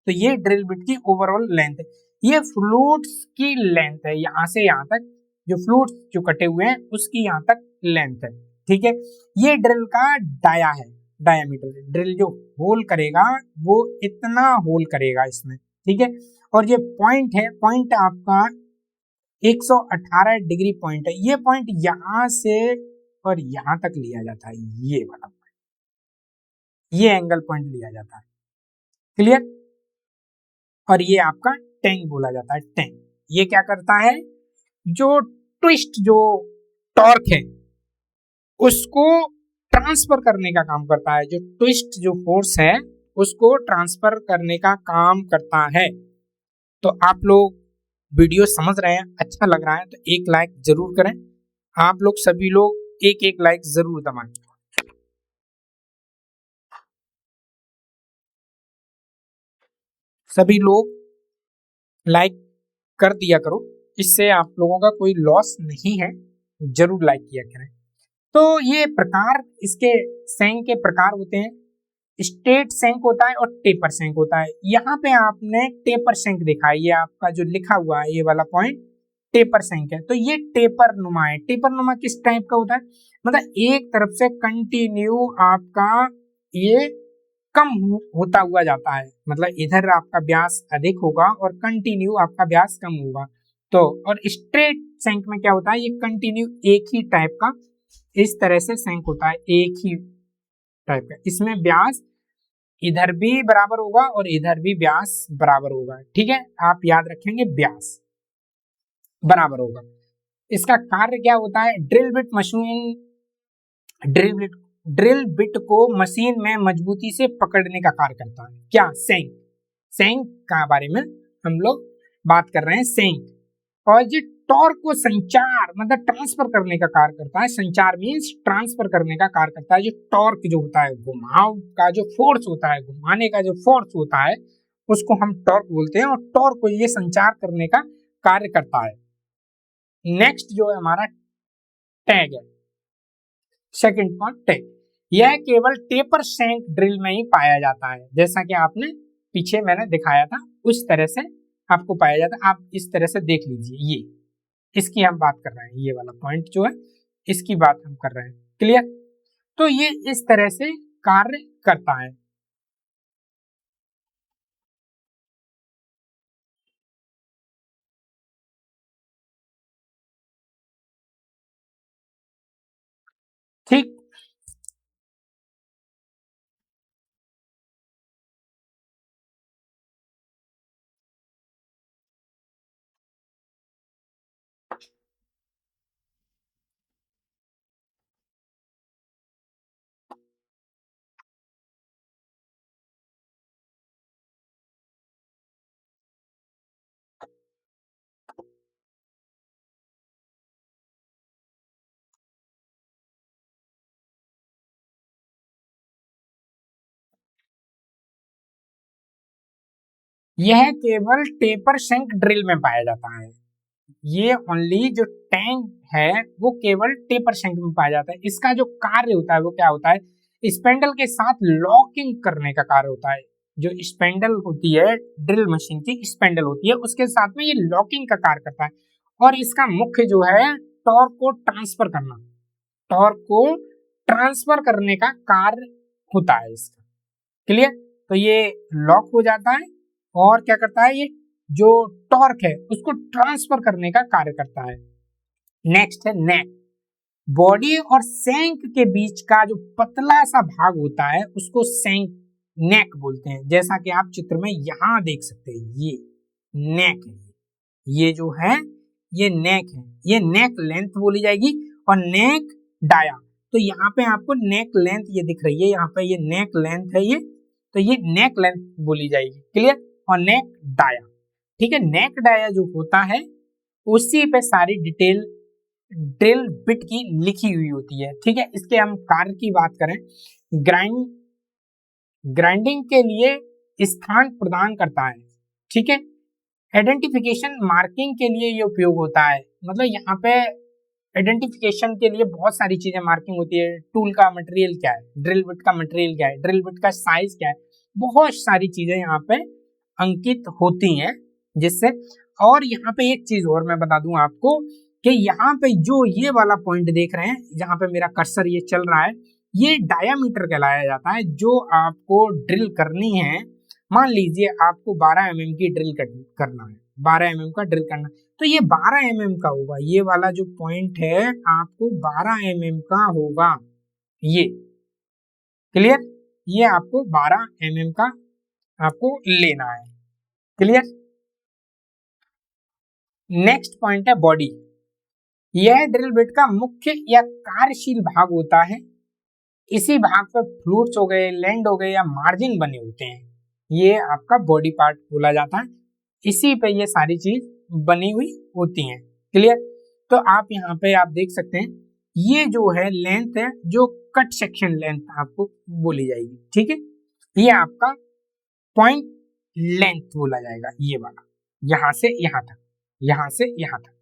तो ये ड्रिल बिट की ओवरऑल लेंथ है। ये फ्लूट्स की लेंथ है, यहाँ से यहाँ तक जो फ्लूट्स जो कटे हुए हैं उसकी यहाँ तक लेंथ है, ठीक है। ये ड्रिल का डाया है, डायामीटर, ड्रिल जो होल करेगा वो इतना होल करेगा इसमें, ठीक है। और ये पॉइंट है, पॉइंट आपका 118 डिग्री पॉइंट है। ये पॉइंट यहाँ से और यहाँ तक लिया जाता है, ये वाला पॉइंट, ये एंगल पॉइंट लिया जाता है, क्लियर। और ये आपका टैंक बोला जाता है, टैंक। ये क्या करता है, जो ट्विस्ट, जो टॉर्क है उसको ट्रांसफर करने का काम करता है, जो ट्विस्ट जो फोर्स है उसको ट्रांसफर करने का काम करता है। तो आप लोग वीडियो समझ रहे हैं, अच्छा लग रहा है तो एक लाइक जरूर करें। आप लोग सभी लोग एक एक लाइक जरूर दबाएं। सभी लोग लाइक कर दिया करो, इससे आप लोगों का कोई लॉस नहीं है, जरूर लाइक किया करें। तो ये प्रकार, इसके सेंक के प्रकार होते हैं, स्ट्रेट सेंक होता है और टेपर सेंक होता है। यहाँ पे आपने टेपर सेंक देखा है, ये आपका जो लिखा हुआ है ये वाला पॉइंट टेपर सेंक है। तो ये टेपर नुमा है। टेपर नुमा किस टाइप का होता है, मतलब एक तरफ से कंटिन्यू आपका ये कम होता हुआ जाता है, मतलब इधर आपका व्यास अधिक होगा और कंटिन्यू आपका व्यास कम होगा। तो और स्ट्रेट सेंक में क्या होता है, ये कंटिन्यू एक ही टाइप का इस तरह से सेंक होता है, एक ही टाइप का। इसमें व्यास इधर भी बराबर होगा और इधर भी व्यास बराबर होगा, ठीक है। आप याद रखेंगे व्यास बराबर होगा। इसका कार्य क्या होता है, drill bit machine, drill bit को मशीन में मजबूती से पकड़ने का कार्य करता है। क्या, सेंक, सेंक का बारे में हम लोग बात कर रहे हैं, सेंक। और ये टॉर्क को संचार मतलब ट्रांसफर करने का कार्य करता है। संचार मींस ट्रांसफर करने का कार्य करता है। जो टॉर्क जो होता है, घुमाव का जो फोर्स होता है, घुमाने का जो फोर्स होता है उसको हम टॉर्क बोलते हैं, और टॉर्क को ये संचार करने का कार्य करता है। नेक्स्ट जो है हमारा टैग है, सेकंड पॉइंट टैग। यह केवल टेपर सेंक ड्रिल में ही पाया जाता है, जैसा कि आपने पीछे मैंने दिखाया था उस तरह से आपको पाया जाता है। आप इस तरह से देख लीजिए, ये इसकी हम बात कर रहे हैं, ये वाला पॉइंट जो है इसकी बात हम कर रहे हैं, क्लियर। तो ये इस तरह से कार्य करता है। ठीक, यह केवल टेपर सेंक ड्रिल में पाया जाता है। ये ओनली जो टैंक है वो केवल टेपर सेंक में पाया जाता है। इसका जो कार्य होता है वो क्या होता है, स्पेंडल के साथ लॉकिंग करने का कार्य होता है। जो स्पेंडल होती है, ड्रिल मशीन की स्पेंडल होती है, उसके साथ में ये लॉकिंग का कार्य करता है। और इसका मुख्य जो है टॉर्क को ट्रांसफर करना, टॉर्क को ट्रांसफर करने का कार्य होता है इसका। क्लियर? तो ये लॉक हो जाता है और क्या करता है, ये जो टॉर्क है उसको ट्रांसफर करने का कार्य करता है। नेक्स्ट है नेक। बॉडी और शैंक के बीच का जो पतला सा भाग होता है उसको शैंक नेक बोलते हैं। जैसा कि आप चित्र में यहां देख सकते हैं, ये नेक है, ये जो है ये नेक है, ये नेक लेंथ बोली जाएगी। और नेक डाया, तो यहाँ पे आपको नेक लेंथ ये दिख रही है, यहाँ पे ये नेक लेंथ है ये, तो ये नेक लेंथ बोली जाएगी। क्लियर? और नेक डाया, ठीक है। नेक डाया जो होता है उसी पे सारी डिटेल ड्रिल बिट की लिखी हुई होती है, ठीक है। इसके हम कार्य की बात करें, ग्राइंडिंग के लिए स्थान प्रदान करता है, ठीक है। आइडेंटिफिकेशन मार्किंग के लिए ये उपयोग होता है, मतलब यहाँ पे आइडेंटिफिकेशन के लिए बहुत सारी चीजें मार्किंग होती है। टूल का मटेरियल क्या है, ड्रिल बिट का मटेरियल क्या है, ड्रिल बिट का साइज क्या है, बहुत सारी चीजें यहाँ पे अंकित होती हैं जिससे। और यहाँ पे एक चीज और मैं बता दूं आपको कि यहाँ पे जो ये वाला पॉइंट देख रहे हैं, जहाँ पे मेरा कर्सर ये चल रहा है, ये डायामीटर कहलाया जाता है। जो आपको ड्रिल करनी है, मान लीजिए आपको 12 mm की ड्रिल करना है, 12 mm का ड्रिल करना, तो ये 12 mm का होगा। ये वाला जो पॉइंट है आपको 12 mm का होगा, ये। क्लियर? ये आपको 12 mm का आपको लेना है। क्लियर? नेक्स्ट पॉइंट है बॉडी। यह ड्रिल बिट का मुख्य या कार्यशील भाग होता है। इसी भाग पर फ्लूट्स हो गए, लैंड हो गए या मार्जिन बने होते हैं, ये आपका बॉडी पार्ट बोला जाता है। इसी पे ये सारी चीज बनी हुई होती हैं। क्लियर? तो आप यहाँ पे आप देख सकते हैं, ये जो है लेंथ है, जो कट सेक्शन लेंथ आपको बोली जाएगी, ठीक है। ये आपका पॉइंट लेंथ बोला जाएगा, ये वाला, यहां से यहां तक, यहां से यहां तक,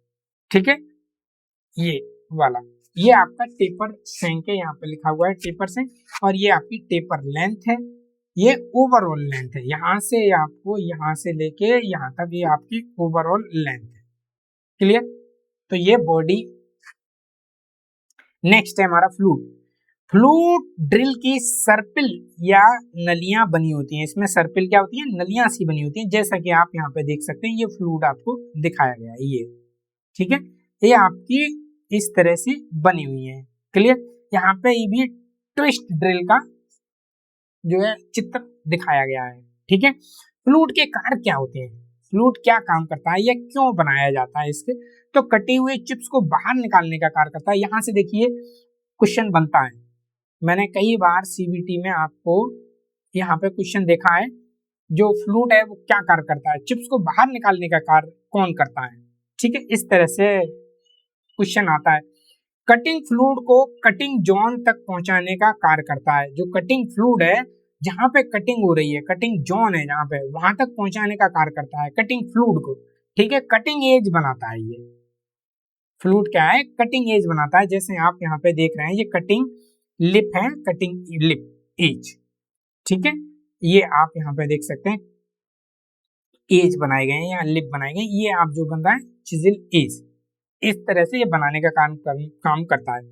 ठीक है। ये वाला, ये आपका टेपर सेंक है, यहाँ पे लिखा हुआ है टेपर सेंक। और ये आपकी टेपर लेंथ है, ये ओवरऑल लेंथ है, यहाँ से आपको यहाँ से लेके यहाँ तक ये आपकी ओवरऑल लेंथ है। क्लियर? तो ये बॉडी। नेक्स्ट है हमारा फ्लूट। फ्लूट ड्रिल की सर्पिल या नलियां बनी होती हैं। इसमें सर्पिल क्या होती है, नलियां सी बनी होती हैं, जैसा कि आप यहाँ पे देख सकते हैं, ये फ्लूट आपको दिखाया गया है, ये, ठीक है। ये आपकी इस तरह से बनी हुई है। क्लियर? यहाँ पे ये भी ट्विस्ट ड्रिल का जो है चित्र दिखाया गया है, ठीक है। फ्लूट के कार्य क्या होते हैं, फ्लूट क्या काम करता है या क्यों बनाया जाता है इसके, तो कटे हुए चिप्स को बाहर निकालने का कार्य करता है। यहाँ से देखिए क्वेश्चन बनता है, मैंने कई बार सीबीटी में आपको यहाँ पे क्वेश्चन देखा है। जो फ्लूट है वो क्या कार्य करता है, चिप्स को बाहर निकालने का कार्य कौन करता है, ठीक है। इस तरह से क्वेश्चन आता है। कटिंग फ्लूइड को कटिंग जोन तक पहुंचाने का कार्य करता है। जो कटिंग फ्लूइड है, जहां पे कटिंग हो रही है, कटिंग जोन है जहां पे, वहां तक पहुंचाने का कार्य करता है कटिंग फ्लूइड को, ठीक है। कटिंग एज बनाता है ये फ्लूइड, क्या है, कटिंग एज बनाता है। जैसे आप यहाँ पे देख रहे हैं, ये कटिंग लिप है, कटिंग लिप एज, ठीक है। ये आप यहाँ पे देख सकते हैं एज बनाए गए हैं या लिप बनाए गए, ये आप जो बन रहा है चिजिल एज, इस तरह से ये बनाने का काम करता है।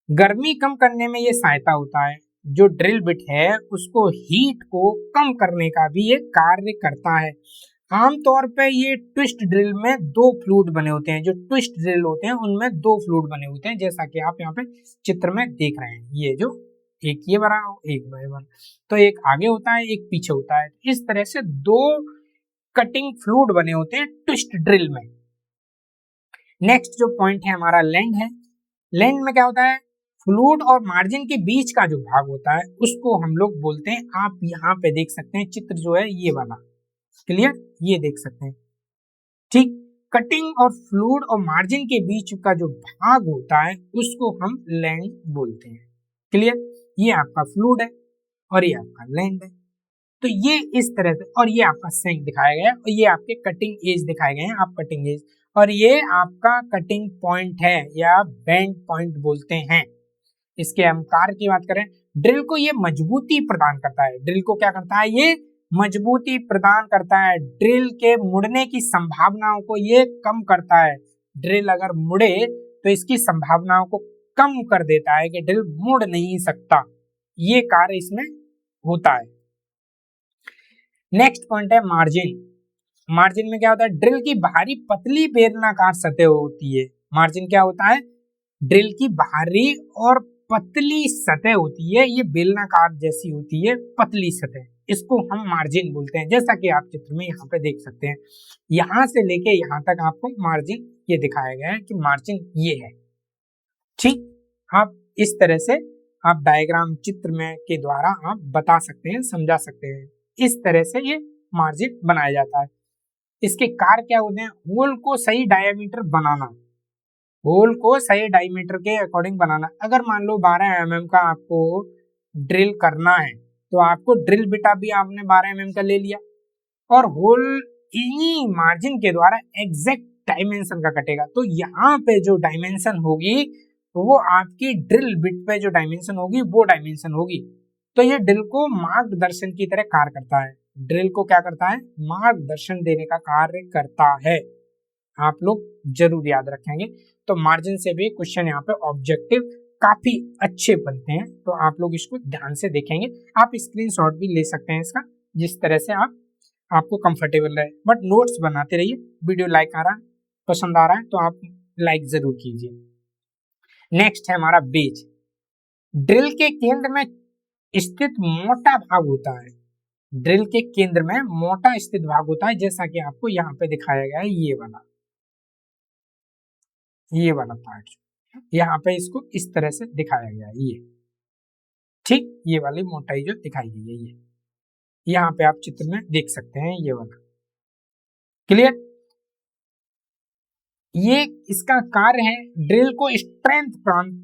गर्मी कम करने में ये सहायता होता है। जो ड्रिल बिट है उसको हीट को कम करने का भी ये कार्य करता है। आमतौर पे ये ट्विस्ट ड्रिल में 2 फ्लूइड बने होते हैं। जो ट्विस्ट ड्रिल होते हैं उनमें 2 फ्लूइड बने होते हैं, जैसा कि आप यहाँ पे चित्र में देख रहे हैं। ये जो एक ये बना, एक बना, तो एक आगे होता है, एक पीछे होता है। इस तरह से 2 कटिंग फ्लूइड बने होते हैं ट्विस्ट ड्रिल में। नेक्स्ट जो पॉइंट है हमारा लैंड है। लैंड में क्या होता है, फ्लूइड और मार्जिन के बीच का जो भाग होता है उसको हम लोग बोलते हैं, आप यहाँ पे देख सकते हैं चित्र जो है ये वाला, क्लियर, ये देख सकते हैं, ठीक। कटिंग और फ्लूइड और मार्जिन के बीच का जो भाग होता है उसको हम लैंड बोलते हैं। क्लियर? ये आपका फ्लूइड है और ये आपका लैंड है। तो ये इस तरह से, और ये आपका सेंक दिखाया गया है, और ये आपके कटिंग एज दिखाए गए हैं, आप कटिंग एज, और ये आपका कटिंग पॉइंट है या बेंड पॉइंट बोलते हैं। इसके हम कार्य की बात करें, ड्रिल को ये मजबूती प्रदान करता है। ड्रिल को क्या करता है, ये मजबूती प्रदान करता है, ड्रिल के मुड़ने की संभावनाओं को ये कम करता है। ड्रिल अगर मुड़े तो इसकी संभावनाओं को कम कर देता है कि ड्रिल मुड़ नहीं सकता, ये कार्य इसमें होता है। नेक्स्ट पॉइंट है मार्जिन। मार्जिन में क्या होता है, ड्रिल की बाहरी पतली बेलनाकार सतह होती है। मार्जिन क्या होता है, ड्रिल की बाहरी और पतली सतह होती है, ये बेलनाकार जैसी होती है पतली सतह, इसको हम मार्जिन बोलते हैं। जैसा कि आप चित्र में यहाँ पे देख सकते हैं, यहाँ से लेके यहाँ तक आपको मार्जिन ये दिखाया गया है कि मार्जिन ये है। ठीक, आप इस तरह से आप डायग्राम चित्र में के द्वारा आप बता सकते हैं, समझा सकते हैं। इस तरह से ये मार्जिन बनाया जाता है। इसके कार्य क्या होते हैं, होल को सही डायमीटर बनाना, होल को सही डायमीटर के अकॉर्डिंग बनाना। अगर मान लो 12 mm का आपको ड्रिल करना है तो आपको ड्रिल बिटा भी आपने 12 mm का ले लिया और होल इन्हीं मार्जिन के द्वारा एग्जैक्ट डायमेंशन का कटेगा। तो यहाँ पे जो डायमेंशन होगी तो वो आपकी ड्रिल बिट पे जो डायमेंशन होगी वो डायमेंशन होगी। तो ये ड्रिल को मार्गदर्शन की तरह कार्य करता है। ड्रिल को क्या करता है, मार्गदर्शन देने का कार्य करता है। आप लोग जरूर याद रखेंगे। तो मार्जिन से भी क्वेश्चन यहाँ पे ऑब्जेक्टिव काफी अच्छे बनते हैं, तो आप लोग इसको ध्यान से देखेंगे। आप स्क्रीनशॉट भी ले सकते हैं इसका, जिस तरह से आपको कंफर्टेबल रहे। बट नोट्स बनाते रहिए। वीडियो लाइक आ रहा है, पसंद आ रहा है तो आप लाइक जरूर कीजिए। नेक्स्ट है हमारा बेज। ड्रिल के केंद्र में स्थित मोटा भाग होता है, ड्रिल के केंद्र में मोटा स्थित भाग होता है, जैसा कि आपको यहाँ पे दिखाया गया है। ये वाला पार्ट यहाँ पे इसको इस तरह से दिखाया गया है, ये ठीक, ये वाली मोटाई जो दिखाई गई है ये यहाँ पे आप चित्र में देख सकते हैं, ये वाला क्लियर। ये इसका कार्य है, ड्रिल को स्ट्रेंथ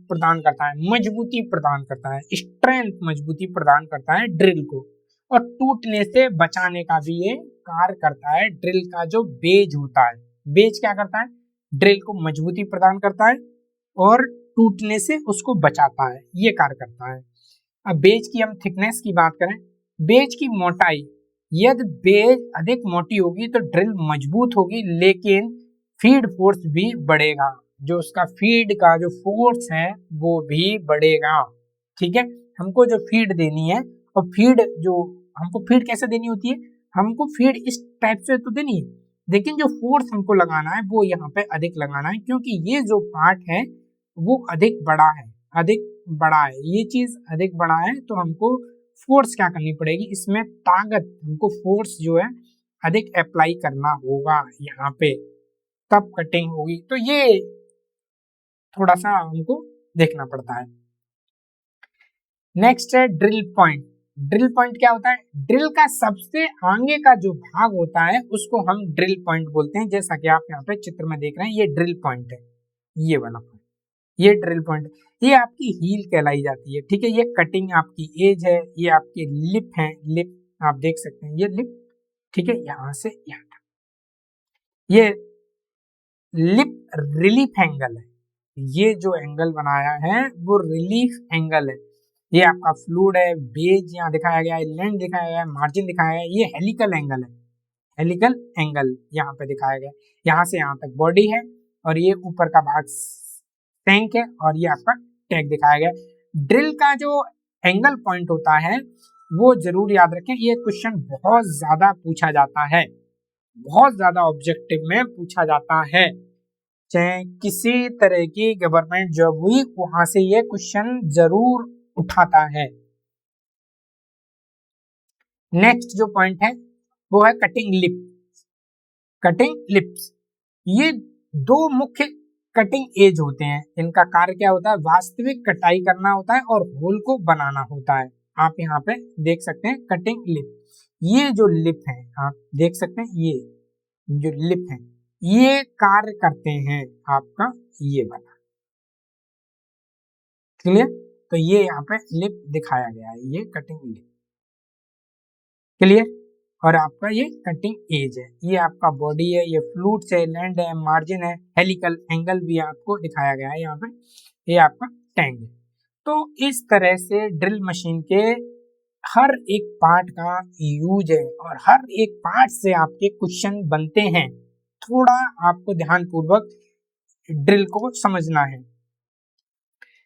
प्रदान करता है, मजबूती प्रदान करता है, स्ट्रेंथ मजबूती प्रदान करता है ड्रिल को, और टूटने से बचाने का भी ये कार्य करता है। ड्रिल का जो बेज होता है, बेज क्या करता है, ड्रिल को मजबूती प्रदान करता है और टूटने से उसको बचाता है, ये कार्य करता है। अब बेज की हम थिकनेस की बात करें, बेज की मोटाई, यदि बेज अधिक मोटी होगी तो ड्रिल मजबूत होगी, लेकिन फीड फोर्स भी बढ़ेगा, जो उसका फीड का जो फोर्स है वो भी बढ़ेगा। ठीक है, हमको जो फीड देनी है, और फीड जो हमको फीड कैसे देनी होती है, हमको फीड इस टाइप से तो देनी है, लेकिन जो फोर्स हमको लगाना है वो यहाँ पे अधिक लगाना है, क्योंकि ये जो पार्ट है वो अधिक बड़ा है, ये चीज अधिक बड़ा है, तो हमको फोर्स क्या करनी पड़ेगी, इसमें ताकत, हमको फोर्स जो है अधिक अप्लाई करना होगा यहाँ पे, तब कटिंग होगी। तो ये थोड़ा सा हमको देखना पड़ता है। नेक्स्ट है ड्रिल पॉइंट। ड्रिल पॉइंट क्या होता है, ड्रिल का सबसे आगे का जो भाग होता है उसको हम ड्रिल पॉइंट बोलते हैं, जैसा कि आप यहाँ पे चित्र में देख रहे हैं, ये ड्रिल पॉइंट है, ये वाला पॉइंट, ये ड्रिल पॉइंट, ये आपकी हील कहलाई जाती है। ठीक है, ये कटिंग आपकी एज है, ये आपके लिप है, लिप आप देख सकते हैं, ये लिप, ठीक है, यहाँ से यहाँ तक, ये लिप रिलीफ एंगल है, ये जो एंगल बनाया है वो रिलीफ एंगल है। ये आपका फ्लूइड है, बेज यहाँ दिखाया गया है, लेंथ दिखाया गया है, मार्जिन दिखाया गया है, ये हेलिकल एंगल है, हेलिकल एंगल यहाँ पे दिखाया गया है। यहाँ से यहाँ तक बॉडी है और ये ऊपर का भाग टैंक है और ये आपका टैग दिखाया गया है। ड्रिल का जो एंगल पॉइंट होता है वो जरूर याद रखें, ये क्वेश्चन बहुत ज्यादा पूछा जाता है, बहुत ज्यादा ऑब्जेक्टिव में पूछा जाता है, चाहे किसी तरह की गवर्नमेंट जॉब हुई वहां से ये क्वेश्चन जरूर उठाता है। नेक्स्ट जो पॉइंट है वो है कटिंग लिप। कटिंग लिप्स, ये दो मुख्य कटिंग एज होते हैं, इनका कार्य क्या होता है, वास्तविक कटाई करना होता है और होल को बनाना होता है। आप यहाँ पे देख सकते हैं कटिंग लिप, ये जो लिप है आप देख सकते हैं, ये जो लिप है ये कार्य करते हैं आपका ये वाला, क्लियर। तो ये यहाँ पे लिप दिखाया गया है, ये कटिंग लिप, क्लियर। और आपका ये कटिंग एज है, ये आपका बॉडी है, ये फ्लूट्स है, लैंड है, मार्जिन है, हेलिकल एंगल भी आपको दिखाया गया है यहाँ पे, ये आपका टैंग है। तो इस तरह से ड्रिल मशीन के हर एक पार्ट का यूज है और हर एक पार्ट से आपके क्वेश्चन बनते हैं। थोड़ा आपको ध्यानपूर्वक ड्रिल को समझना है।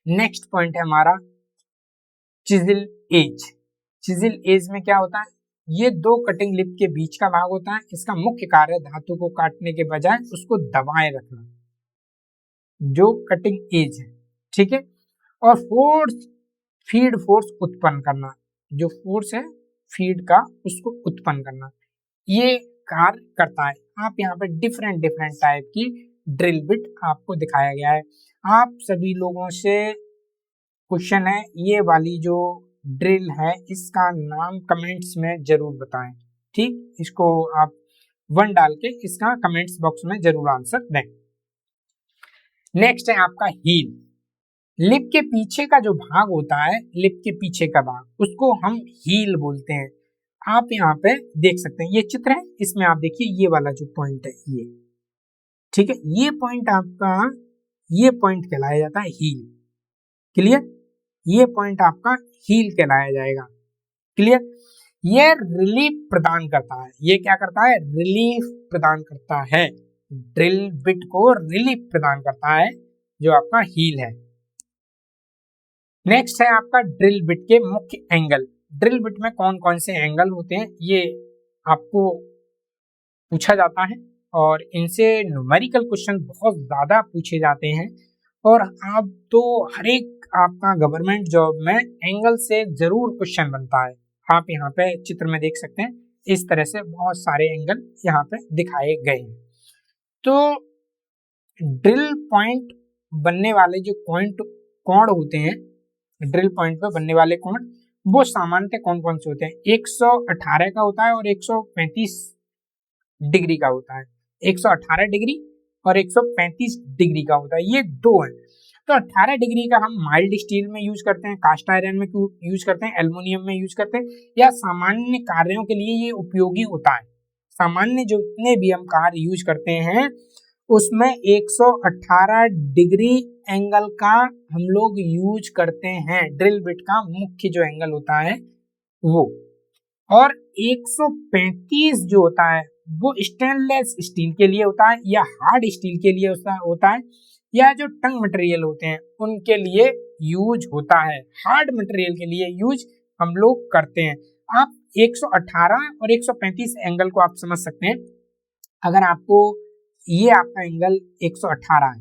नेक्स्ट पॉइंट है हमारा चिजिल एज। चिजिल एज में क्या होता है, ये दो कटिंग लिप के बीच का भाग होता है। इसका मुख्य कार्य धातु को काटने के बजाय उसको दबाए रखना, जो कटिंग एज है, ठीक है। और फोर्स, फीड फोर्स उत्पन्न करना, जो फोर्स है फीड का उसको उत्पन्न करना, ये कार्य करता है। आप यहाँ पे डिफरेंट डिफरेंट टाइप की ड्रिल बिट आपको दिखाया गया है। आप सभी लोगों से क्वेश्चन है, ये वाली जो ड्रिल है इसका नाम कमेंट्स में जरूर बताएं, ठीक। इसको आप 1 डाल के इसका कमेंट्स बॉक्स में जरूर आंसर दें। नेक्स्ट है आपका हील। लिप के पीछे का जो भाग होता है, लिप के पीछे का भाग, उसको हम हील बोलते हैं। आप यहाँ पे देख सकते हैं, ये चित्र है, इसमें आप देखिए ये वाला जो पॉइंट है ये, ठीक है, ये पॉइंट आपका, ये पॉइंट कहलाया जाता है हील। क्लियर, ये पॉइंट आपका हील कहलाया जाएगा। क्लियर, ये रिलीफ प्रदान करता है। ये क्या करता है, रिलीफ प्रदान करता है, ड्रिल बिट को रिलीफ प्रदान करता है, जो आपका हील है। नेक्स्ट है आपका ड्रिल बिट के मुख्य एंगल। ड्रिल बिट में कौन कौन से एंगल होते हैं ये आपको पूछा जाता है और इनसे न्यूमेरिकल क्वेश्चन बहुत ज्यादा पूछे जाते हैं। और आप तो हर एक आपका गवर्नमेंट जॉब में एंगल से जरूर क्वेश्चन बनता है। आप यहाँ पे चित्र में देख सकते हैं, इस तरह से बहुत सारे एंगल यहाँ पे दिखाए गए हैं। तो ड्रिल पॉइंट बनने वाले जो कोण होते हैं, ड्रिल पॉइंट पे बनने वाले कोण वो सामान्यतः कौन कौन से होते हैं, 118 का होता है और 135 डिग्री का होता है। 118 डिग्री और 135 डिग्री का होता है, ये दो है। तो 18 डिग्री का हम माइल्ड स्टील में यूज करते हैं, कास्ट आयरन में यूज करते हैं, एल्युमिनियम में यूज करते हैं, या सामान्य कार्यों के लिए ये उपयोगी होता है। सामान्य जो इतने भी हम कार्य यूज करते हैं उसमें 118 डिग्री एंगल का हम लोग यूज करते हैं। ड्रिल बिट का मुख्य जो एंगल होता है वो, और 135 जो होता है वो स्टेनलेस स्टील के लिए होता है या हार्ड स्टील के लिए होता है, या जो टंग मटेरियल होते हैं उनके लिए यूज होता है। हार्ड मटेरियल के लिए यूज हम लोग करते हैं। आप 118 और 135 एंगल को आप समझ सकते हैं। अगर आपको ये आपका एंगल 118 है,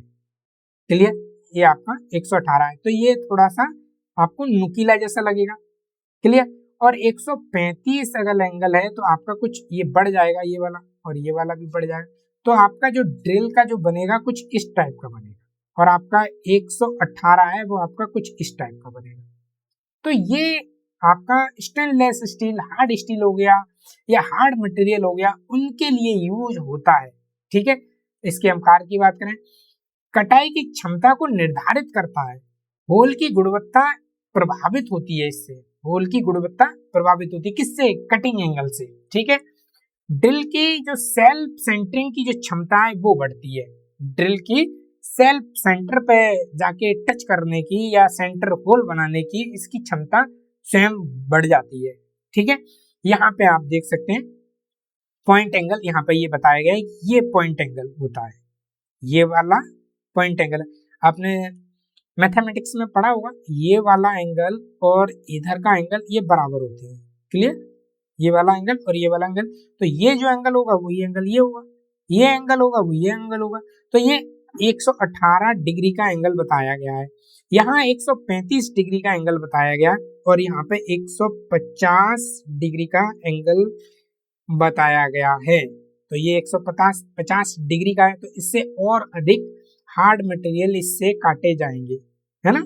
क्लियर, ये आपका 118 है, तो ये थोड़ा सा आपको नुकीला जैसा लगेगा, क्लियर। और 135 अगर एंगल है तो आपका कुछ ये बढ़ जाएगा, ये वाला और ये वाला भी बढ़ जाएगा, तो आपका जो ड्रिल का जो बनेगा कुछ इस टाइप का बनेगा, और आपका 118 है वो आपका कुछ इस टाइप का बनेगा। तो ये आपका स्टेनलेस स्टील, हार्ड स्टील हो गया या हार्ड मटेरियल हो गया, उनके लिए यूज होता है, ठीक है। इसके हम कार्य की बात करें, कटाई की क्षमता को निर्धारित करता है, होल की गुणवत्ता प्रभावित होती है इससे, होल की गुणवत्ता प्रभावित होती है किससे, कटिंग एंगल से, ठीक है। ड्रिल की जो सेल्फ सेंटरिंग की जो क्षमता है वो बढ़ती है, ड्रिल की सेल्फ सेंटर पे जाके टच करने की या सेंटर होल बनाने की इसकी क्षमता स्वयं बढ़ जाती है, ठीक है। यहाँ पे आप देख सकते हैं पॉइंट एंगल, यहाँ पे ये बताया गया है, ये पॉइंट एंगल होता है, ये वाला पॉइंट एंगल। आपने मैथमेटिक्स में पढ़ा होगा, ये वाला एंगल और इधर का एंगल ये बराबर होते हैं, क्लियर, ये वाला एंगल और ये वाला एंगल। तो ये जो एंगल होगा वो ये एंगल ये होगा, ये एंगल होगा वो ये एंगल होगा। तो ये 118 डिग्री का एंगल बताया गया है, यहाँ 135 डिग्री का एंगल बताया गया और यहाँ पे 150 डिग्री का एंगल बताया गया है। तो ये 150 डिग्री का है, तो इससे और अधिक हार्ड मटेरियल इससे काटे जाएंगे, है ना,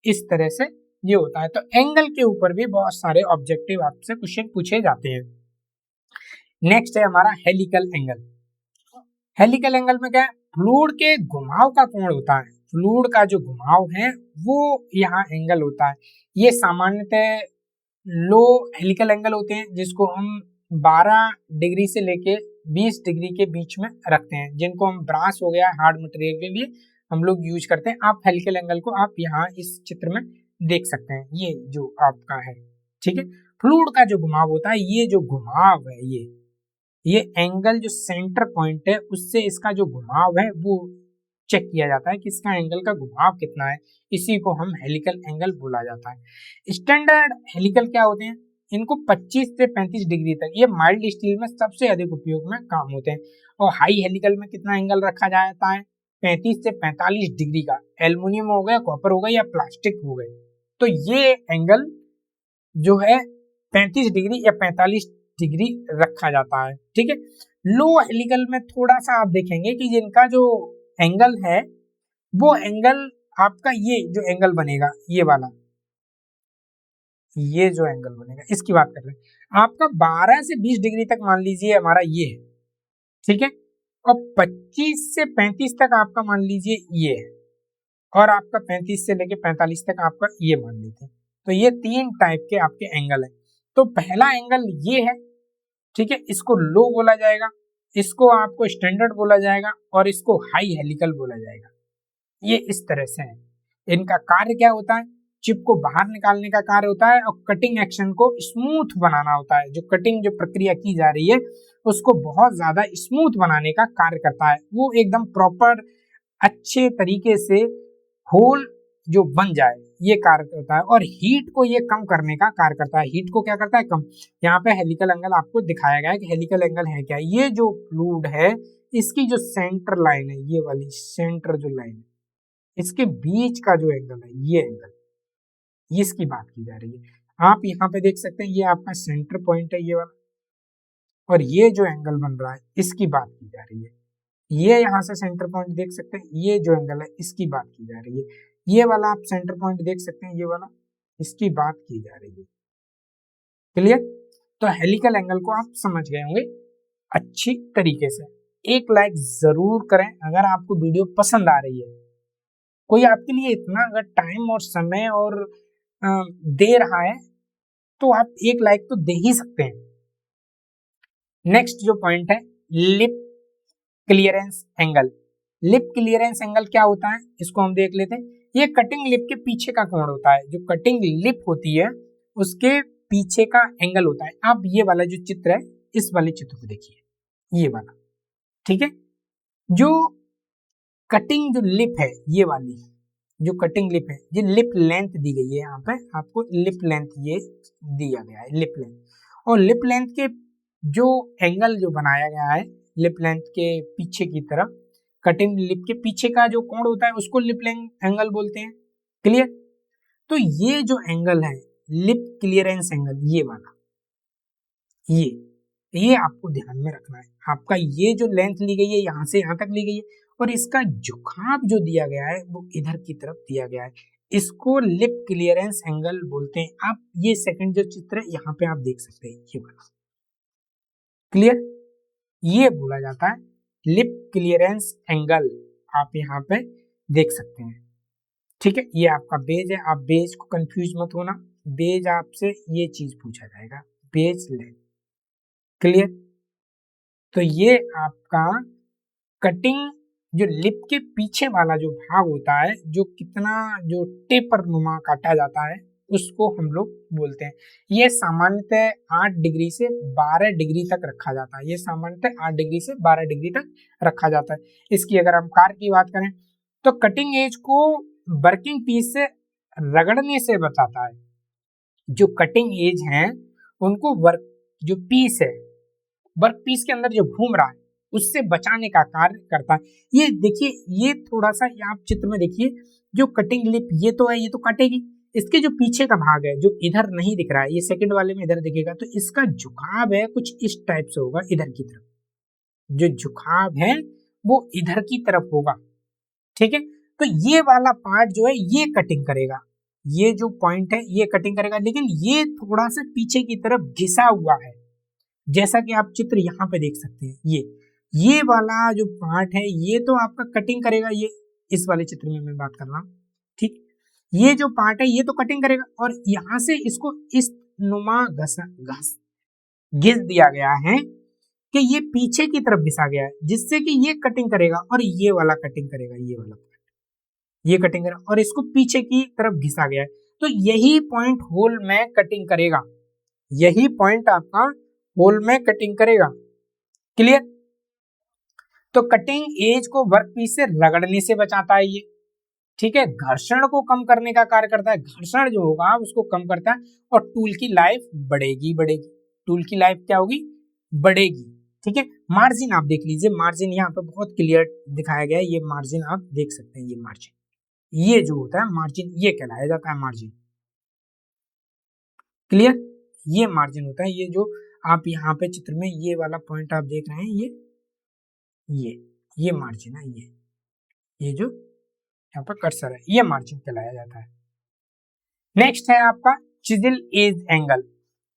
इस तरह से ये होता है। तो एंगल के ऊपर भी बहुत सारे ऑब्जेक्टिव आपसे क्वेश्चन पूछे जाते हैं। नेक्स्ट है हमारा हेलिकल एंगल। हेलिकल एंगल में क्या है, फ्लूइड के घुमाव का कोण होता है, फ्लूइड का जो घुमाव है वो यहाँ एंगल होता है। ये सामान्यतः लो हेलिकल एंगल होते हैं जिसको हम 12 डिग्री से लेके 20 डिग्री के बीच में रखते हैं, जिनको हम ब्रास हो गया हार्ड मटेरियल के लिए हम लोग यूज करते हैं। आप हेलिकल एंगल को आप यहाँ इस चित्र में देख सकते हैं, ये जो आपका है, ठीक है। फ्लूइड का जो घुमाव होता है, ये जो घुमाव है, ये एंगल जो सेंटर पॉइंट है उससे इसका जो घुमाव है वो चेक किया जाता है कि इसका एंगल का घुमाव कितना है, इसी को हम हेलिकल एंगल बोला जाता है। स्टैंडर्ड हेलिकल क्या होते हैं, इनको 25 से 35 डिग्री तक, ये माइल्ड स्टील में सबसे अधिक उपयोग में काम होते हैं। और हाई हेलिकल में कितना एंगल रखा जाता है, 35 से 45 डिग्री का। एल्युमिनियम हो गया, कॉपर हो गया या प्लास्टिक हो गए, तो ये एंगल जो है 35 डिग्री या 45 डिग्री रखा जाता है, ठीक है। लो हेलिकल में थोड़ा सा आप देखेंगे कि जिनका जो एंगल है वो एंगल आपका ये जो एंगल बनेगा, ये वाला, ये जो एंगल बनेगा इसकी बात कर रहे हैं। आपका 12 से 20 डिग्री तक मान लीजिए हमारा ये है, ठीक है। और 25 से 35 तक आपका मान लीजिए ये है, और आपका 35 से लेके 45 तक आपका ये मान लीजिए। तो ये 3 टाइप के आपके एंगल है। तो पहला एंगल ये है, ठीक है, इसको लो बोला जाएगा, इसको आपको स्टैंडर्ड बोला जाएगा, और इसको हाई हेलिकल बोला जाएगा। ये इस तरह से है। इनका कार्य क्या होता है, चिप को बाहर निकालने का कार्य होता है, और कटिंग एक्शन को स्मूथ बनाना होता है। जो कटिंग जो प्रक्रिया की जा रही है उसको बहुत ज्यादा स्मूथ बनाने का कार्य करता है, वो एकदम प्रॉपर अच्छे तरीके से होल जो बन जाए, ये कार्य करता है। और हीट को ये कम करने का कार्य करता है। हीट को क्या करता है, कम। यहाँ पे हेलिकल एंगल आपको दिखाया गया है कि हेलिकल एंगल है क्या। ये जो फ्लूइड है इसकी जो सेंटर लाइन है, ये वाली सेंटर जो लाइन है, इसके बीच का जो एंगल है, ये एंगल, इसकी बात की जा रही है। आप यहाँ पे देख सकते हैं ये आपका सेंटर पॉइंट है, ये वाला, और ये जो एंगल बन रहा है इसकी बात की जा रही है। ये यहाँ से सेंटर पॉइंट देख सकते हैं, ये जो एंगल है इसकी बात की जा रही है। ये वाला आप सेंटर पॉइंट देख सकते हैं, ये वाला, इसकी बात की जा रही है। क्लियर। तो हेलिकल एंगल को आप समझ गए होंगे अच्छी तरीके से। एक लाइक जरूर करें अगर आपको वीडियो पसंद आ रही है। कोई आपके लिए इतना अगर टाइम और समय और दे रहा है तो आप एक लाइक तो दे ही सकते हैं। नेक्स्ट जो पॉइंट है, lip clearance angle. Lip clearance angle क्या होता है, इसको हम देख लेते हैं। ये कटिंग लिप के पीछे का कोण होता है। जो कटिंग लिप होती है उसके पीछे का एंगल होता है। आप ये वाला जो चित्र है, इस वाले चित्र को देखिए, ये वाला, ठीक है। जो कटिंग जो लिप है, ये वाली जो कटिंग लिप है, ये लिप लेंथ दी गई है। यहाँ पे आपको लिप लेंथ ये दिया गया है, लिप लेंथ। और लिप लेंथ के जो एंगल जो बनाया गया है लिप लेंथ के पीछे की तरफ, कटिंग लिप के पीछे का जो कोण होता है उसको लिप लेंथ एंगल बोलते हैं। क्लियर। तो ये जो एंगल है लिप क्लियरेंस एंगल, ये वाला, ये आपको ध्यान में रखना है। आपका ये जो लेंथ ली गई है यहाँ से यहाँ तक ली गई है, और इसका झुकाव जो दिया गया है वो इधर की तरफ दिया गया है। इसको लिप क्लियरेंस एंगल बोलते हैं। आप ये सेकंड जो चित्र है यहाँ पे आप देख सकते हैं, ये वाला। क्लियर। ये बोला जाता है लिप क्लियरेंस एंगल, आप यहाँ पे देख सकते हैं, ठीक है। ये आपका बेज है, आप बेज को कंफ्यूज मत होना। बेज आपसे ये चीज पूछा जाएगा, बेज लेंथ। क्लियर। तो ये आपका कटिंग जो लिप के पीछे वाला जो भाग होता है, जो कितना जो टेपर नुमा काटा जाता है, उसको हम लोग बोलते हैं। ये सामान्यतः 8 डिग्री से 12 डिग्री तक रखा जाता है। ये सामान्यतः 8 डिग्री से 12 डिग्री तक रखा जाता है। इसकी अगर हम कार्य की बात करें तो कटिंग एज को वर्किंग पीस से रगड़ने से बचाता है। जो कटिंग एज है उनको वर्क जो पीस है, वर्क पीस के अंदर जो घूम रहा है उससे बचाने का कार्य करता है। ये देखिए, ये थोड़ा सा आप चित्र में देखिए, जो कटिंग लिप ये तो है, ये तो काटेगी। इसके जो पीछे का भाग है जो इधर नहीं दिख रहा है, ये सेकंड वाले में इधर दिखेगा, तो इसका झुकाव है कुछ इस टाइप से होगा, इधर की तरफ। जो झुकाव है वो इधर की तरफ होगा, ठीक है। तो ये वाला पार्ट जो है ये कटिंग करेगा, ये जो पॉइंट है ये कटिंग करेगा, लेकिन ये थोड़ा सा पीछे की तरफ घिसा हुआ है, जैसा कि आप चित्र यहाँ पे देख सकते हैं। ये वाला जो पार्ट है ये तो आपका कटिंग करेगा, ये इस वाले चित्र में मैं बात कर रहा हूँ, ठीक। ये जो पार्ट है ये तो कटिंग करेगा, और यहाँ से इसको इस नुमा घिस दिया गया है कि ये पीछे की तरफ घिसा गया है, जिससे कि ये कटिंग करेगा और ये वाला कटिंग करेगा, ये वाला ये कटिंग करेगा, और इसको पीछे की तरफ घिसा गया है। तो यही पॉइंट होल में कटिंग करेगा, यही पॉइंट आपका होल में कटिंग करेगा। क्लियर? तो कटिंग एज को वर्कपीस से रगड़ने से बचाता है ये, ठीक है, घर्षण को कम करने का कार्य करता है, घर्षण जो होगा उसको कम करता है, और टूल की लाइफ बढ़ेगी, टूल की लाइफ क्या होगी, बढ़ेगी। ठीक है, मार्जिन आप देख लीजिए, मार्जिन यहाँ पे बहुत क्लियर दिखाया गया है, ये मार्जिन आप देख सकते हैं, ये मार्जिन, ये जो होता है मार्जिन, ये कहलाया जाता है मार्जिन। क्लियर? ये मार्जिन होता है, ये जो आप यहाँ पे चित्र में ये वाला पॉइंट आप देख रहे हैं, ये मार्जिन है, ये जो यहाँ पर कर्सर है, ये मार्जिन कहलाया जाता है। नेक्स्ट है आपका चिजिल एज एंगल।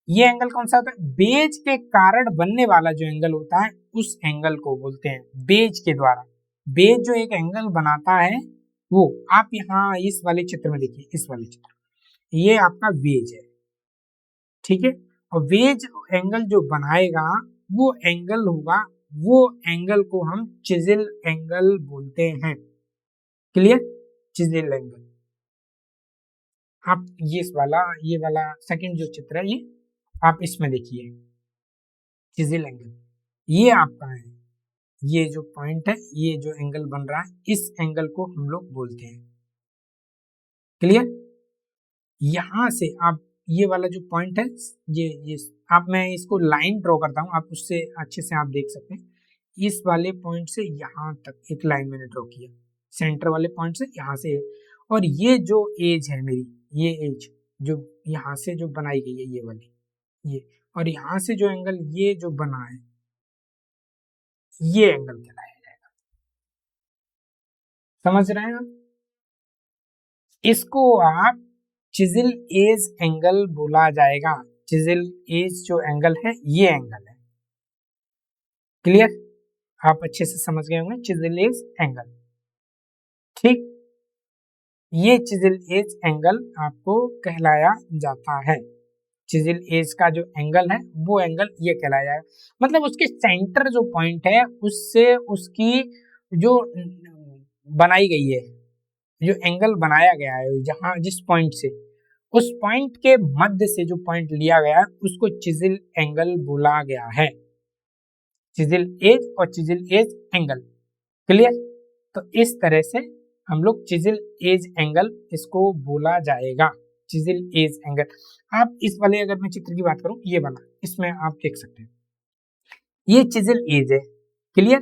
ये एंगल कौन सा होता है, बेज के कारण बनने वाला जो एंगल होता है उस एंगल को बोलते हैं, बेज के द्वारा, बेज जो एक एंगल बनाता है वो, आप यहाँ इस वाले चित्र में देखिए, इस वाले चित्र, ये आपका वेज है, ठीक है, और वेज एंगल जो बनाएगा वो एंगल होगा, वो एंगल को हम चिजिल एंगल बोलते हैं। क्लियर? चिजिल एंगल। आप ये वाला सेकंड जो चित्र है, ये आप इसमें देखिए, चिजिल एंगल, ये आपका है, ये जो पॉइंट है, ये जो एंगल बन रहा है, इस एंगल को हम लोग बोलते हैं। क्लियर? यहां से आप ये वाला जो पॉइंट है, ये आप, मैं इसको लाइन ड्रॉ करता हूं, आप उससे अच्छे से आप देख सकते हैं, इस वाले पॉइंट से यहां तक एक लाइन मैंने ड्रॉ किया, सेंटर वाले पॉइंट से यहां से, और ये जो एज है मेरी, ये एज जो यहां से जो बनाई गई है, ये वाली, ये, और यहां से जो एंगल ये जो बना है, ये एंगल कहलाया जाएगा। समझ रहे हैं आप? इसको आप चिजिल एज एंगल बोला जाएगा। चिजिल एज जो एंगल है, ये एंगल है। क्लियर? आप अच्छे से समझ गए होंगे, चिजिल एज एंगल। ठीक, ये चिजिल एज एंगल आपको कहलाया जाता है। चिजिल एज का जो एंगल है वो एंगल ये कहलाया जाएगा, मतलब उसके सेंटर जो पॉइंट है उससे उसकी जो बनाई गई है, जो एंगल बनाया गया है, जहां जिस पॉइंट से, उस पॉइंट के मध्य से जो पॉइंट लिया गया है उसको चिजिल एंगल बोला गया है। चिजिल एज और चिजिल एज एंगल। क्लियर? तो इस तरह से हम लोग चिजिल एज एंगल इसको बोला जाएगा, चिजिल एज एंगल। आप इस वाले, अगर मैं चित्र की बात करूं, ये वाला, इसमें आप देख सकते हैं, ये चिजिल एज है। क्लियर?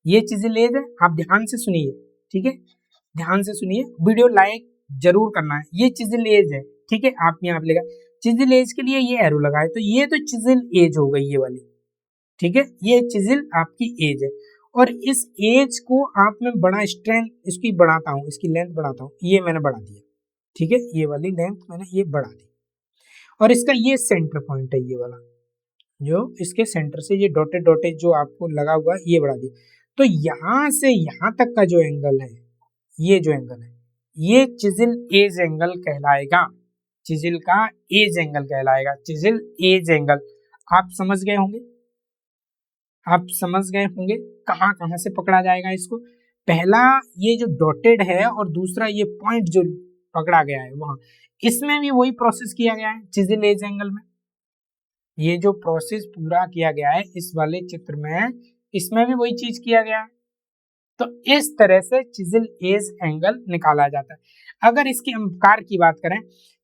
ये चिजिल एज है, आप ध्यान से सुनिए, ठीक है, ध्यान से सुनिए, वीडियो लाइक जरूर करना है। ये चिजिल एज है, ठीक है, आप यहाँ पे लिखा चिजिल एज के लिए ये एरो लगा है, तो ये तो चिजिल एज हो गई, ये वाली, ठीक है, ये चिजिल आपकी एज है। और इस एज को आप, मैं बड़ा स्ट्रेंथ इसकी बढ़ाता हूँ, इसकी लेंथ बढ़ाता हूँ, ये मैंने बढ़ा दिया, ठीक है, ये वाली लेंथ मैंने ये बढ़ा दी, और इसका ये सेंटर पॉइंट है, ये वाला जो इसके सेंटर से ये डॉटेड डॉटेड जो आपको लगा हुआ है, ये बढ़ा दी। तो यहां से यहां तक का जो एंगल है, ये जो एंगल है, ये चिजिल एज एंगल कहलाएगा, चिजिल का एज एंगल कहलाएगा, चिजिल एज एंगल। आप समझ गए होंगे, आप समझ गए होंगे कहां कहां से पकड़ा जाएगा इसको। पहला ये जो डॉटेड है, और दूसरा ये पॉइंट जो पकड़ा गया है वहां, इसमें भी वही प्रोसेस किया गया है चिजिल एज एंगल में। ये जो प्रोसेस पूरा किया गया है इस वाले चित्र में, इसमें भी वही चीज किया गया है। तो इस तरह से चिजिल एज एंगल निकाला जाता है। अगर इसके आकार की बात करें,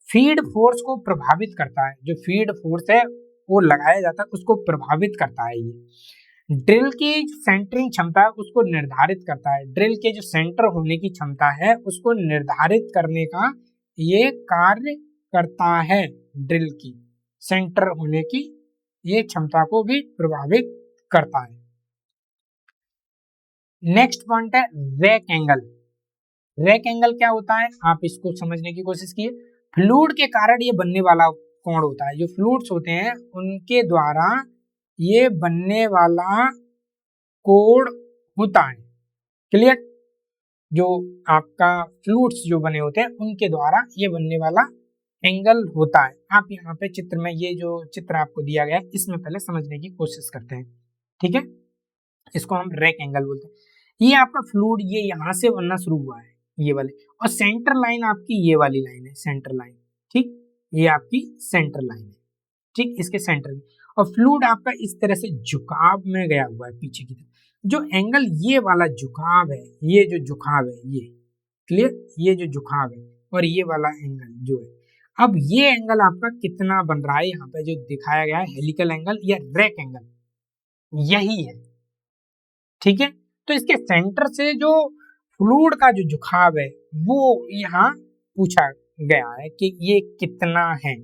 फीड फोर्स को प्रभावित करता है, जो फीड फोर्स है वो लगाया जाता है उसको प्रभावित करता है। ये ड्रिल की सेंटरिंग क्षमता उसको निर्धारित करता है, ड्रिल के जो सेंटर होने की क्षमता है उसको निर्धारित करने का ये कार्य करता है, ड्रिल की सेंटर होने की ये क्षमता को भी प्रभावित करता है। नेक्स्ट पॉइंट है रैक एंगल। रैक एंगल क्या होता है, आप इसको समझने की कोशिश कीजिए। फ्लूइड के कारण ये बनने वाला कोण होता है, जो फ्लूइड्स होते हैं उनके द्वारा ये बनने वाला कोण होता है। क्लियर? जो आपका फ्लूइड्स जो बने होते हैं उनके द्वारा ये बनने वाला एंगल होता है। आप यहाँ पे चित्र में, ये जो चित्र आपको दिया गया है इसमें पहले समझने की कोशिश करते हैं, ठीक है, इसको हम रैक एंगल बोलते हैं। ये आपका फ्लूइड ये यहाँ से बनना शुरू हुआ है, ये वाले, और सेंटर लाइन आपकी ये वाली लाइन है, सेंटर लाइन, ठीक, ये आपकी सेंटर लाइन है, ठीक, इसके सेंटर में। और फ्लूइड आपका इस तरह से झुकाव में गया हुआ है पीछे की तरफ। जो एंगल ये वाला झुकाव है, ये जो झुकाव है, ये क्लियर, ये जो झुकाव है और ये वाला एंगल जो है, अब ये एंगल आपका कितना बन रहा है, यहाँ पे जो दिखाया गया है हेलिकल एंगल या रैक एंगल, यही है, ठीक है। तो इसके सेंटर से जो फ्लूइड का जो झुकाव है वो यहाँ पूछा गया है कि ये कितना है,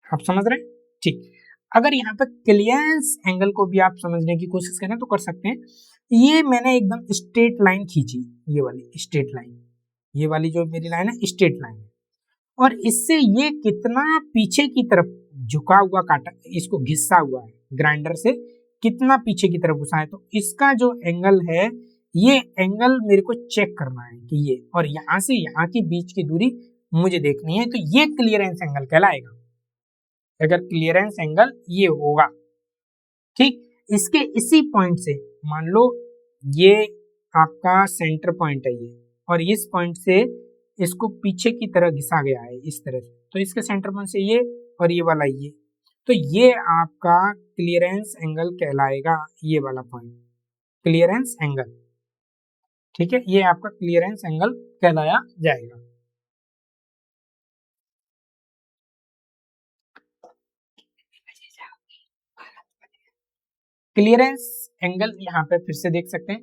आप समझ रहे हैं, ठीक। अगर यहाँ पे क्लियरेंस एंगल को भी आप समझने की कोशिश करें तो कर सकते हैं। ये मैंने एकदम स्ट्रेट लाइन खींची, ये वाली स्ट्रेट लाइन, ये वाली जो मेरी लाइन है स्ट्रेट लाइन है, और इससे ये कितना पीछे की तरफ झुका हुआ काटा, इसको घिसा हुआ है ग्राइंडर से, कितना पीछे की तरफ घुसा है, तो इसका जो एंगल है, ये एंगल मेरे को चेक करना है कि ये, और यहाँ से यहाँ की बीच की दूरी मुझे देखनी है, तो ये क्लियरेंस एंगल कहलाएगा। अगर क्लियरेंस एंगल ये होगा, ठीक, इसके इसी पॉइंट से मान लो ये आपका सेंटर पॉइंट है ये, और इस पॉइंट से इसको पीछे की तरह घिसा गया है इस तरह से, तो इसके सेंटर पॉइंट से ये और ये वाला ये, तो ये आपका क्लियरेंस एंगल कहलाएगा, ये वाला पॉइंट क्लियरेंस एंगल, ठीक है, ये आपका क्लियरेंस एंगल कहलाया जाएगा। क्लियरेंस एंगल यहाँ पे फिर से देख सकते हैं,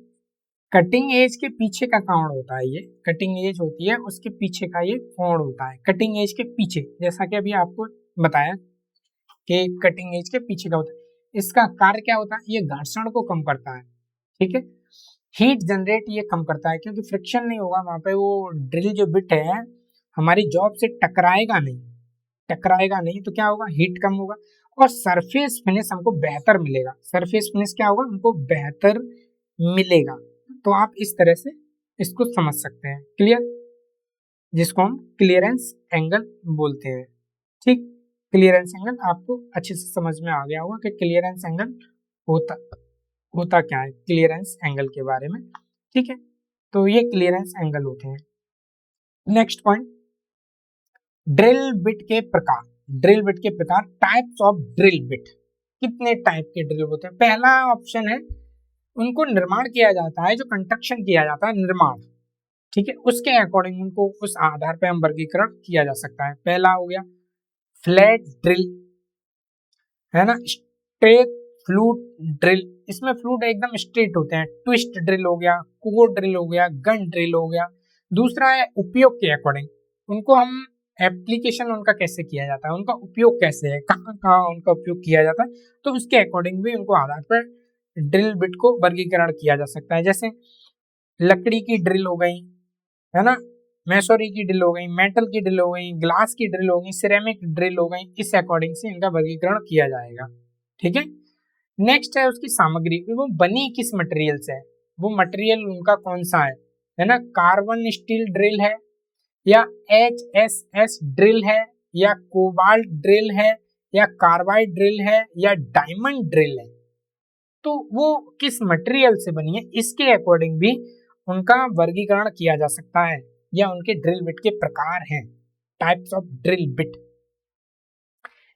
कटिंग एज के पीछे का कोण होता है, ये कटिंग एज होती है उसके पीछे का ये कोण होता है, कटिंग एज के पीछे, जैसा कि अभी आपको बताया कि कटिंग एज के पीछे का होता है। इसका कार्य क्या होता है, ये घर्षण को कम करता है, ठीक है, हीट जनरेट ये कम करता है, क्योंकि फ्रिक्शन नहीं होगा वहां पे, वो ड्रिल जो बिट है हमारी जॉब से टकराएगा नहीं, तो क्या होगा, हीट कम होगा, और सरफेस फिनिश हमको बेहतर मिलेगा। सरफेस फिनिश क्या होगा, हमको बेहतर मिलेगा। तो आप इस तरह से इसको समझ सकते हैं, क्लियर, जिसको हम क्लियरेंस एंगल बोलते हैं, ठीक। क्लियरेंस एंगल आपको अच्छे से समझ में आ गया होगा कि क्लियरेंस एंगल होता क्या है, क्लियरेंस एंगल के बारे में, ठीक है। तो ये क्लियरेंस एंगल होते हैं। नेक्स्ट पॉइंट, ड्रिल बिट के प्रकार। ड्रिल बिट के प्रकार, टाइप्स ऑफ ड्रिल बिट। कितने टाइप के ड्रिल होते हैं? पहला ऑप्शन है उनको निर्माण किया जाता है, जो कंस्ट्रक्शन किया जाता है निर्माण, ठीक है, उसके अकॉर्डिंग उनको उस आधार पे हम वर्गीकरण किया जा सकता है। पहला हो गया फ्लैट ड्रिल, है ना, स्ट्रेट फ्लूट ड्रिल, इसमें फ्लूट एकदम स्ट्रेट होते हैं। ट्विस्ट ड्रिल हो गया, कोर ड्रिल हो गया, गन ड्रिल हो गया। दूसरा है उपयोग के अकॉर्डिंग, उनको हम एप्लीकेशन उनका कैसे किया जाता है, उनका उपयोग कैसे है, कहाँ कहाँ उनका उपयोग किया जाता है, तो उसके अकॉर्डिंग भी उनको आधार पर ड्रिल बिट को वर्गीकरण किया जा सकता है। जैसे लकड़ी की ड्रिल हो गई, है ना, मैसोरी की ड्रिल हो गई, मेटल की ड्रिल हो गई, ग्लास की ड्रिल हो गई, सिरेमिक ड्रिल हो गई, इस अकॉर्डिंग से इनका वर्गीकरण किया जाएगा, ठीक है। नेक्स्ट है उसकी सामग्री, वो बनी किस मटेरियल से है, वो मटेरियल उनका कौन सा है ना, कार्बन स्टील ड्रिल है, या HSS ड्रिल है, या कोबाल्ट ड्रिल है, या कार्बाइड ड्रिल है, या डायमंड ड्रिल है, तो वो किस मटेरियल से बनी है, इसके अकॉर्डिंग भी उनका वर्गीकरण किया जा सकता है, या उनके ड्रिल बिट के प्रकार हैं, types of drill bit.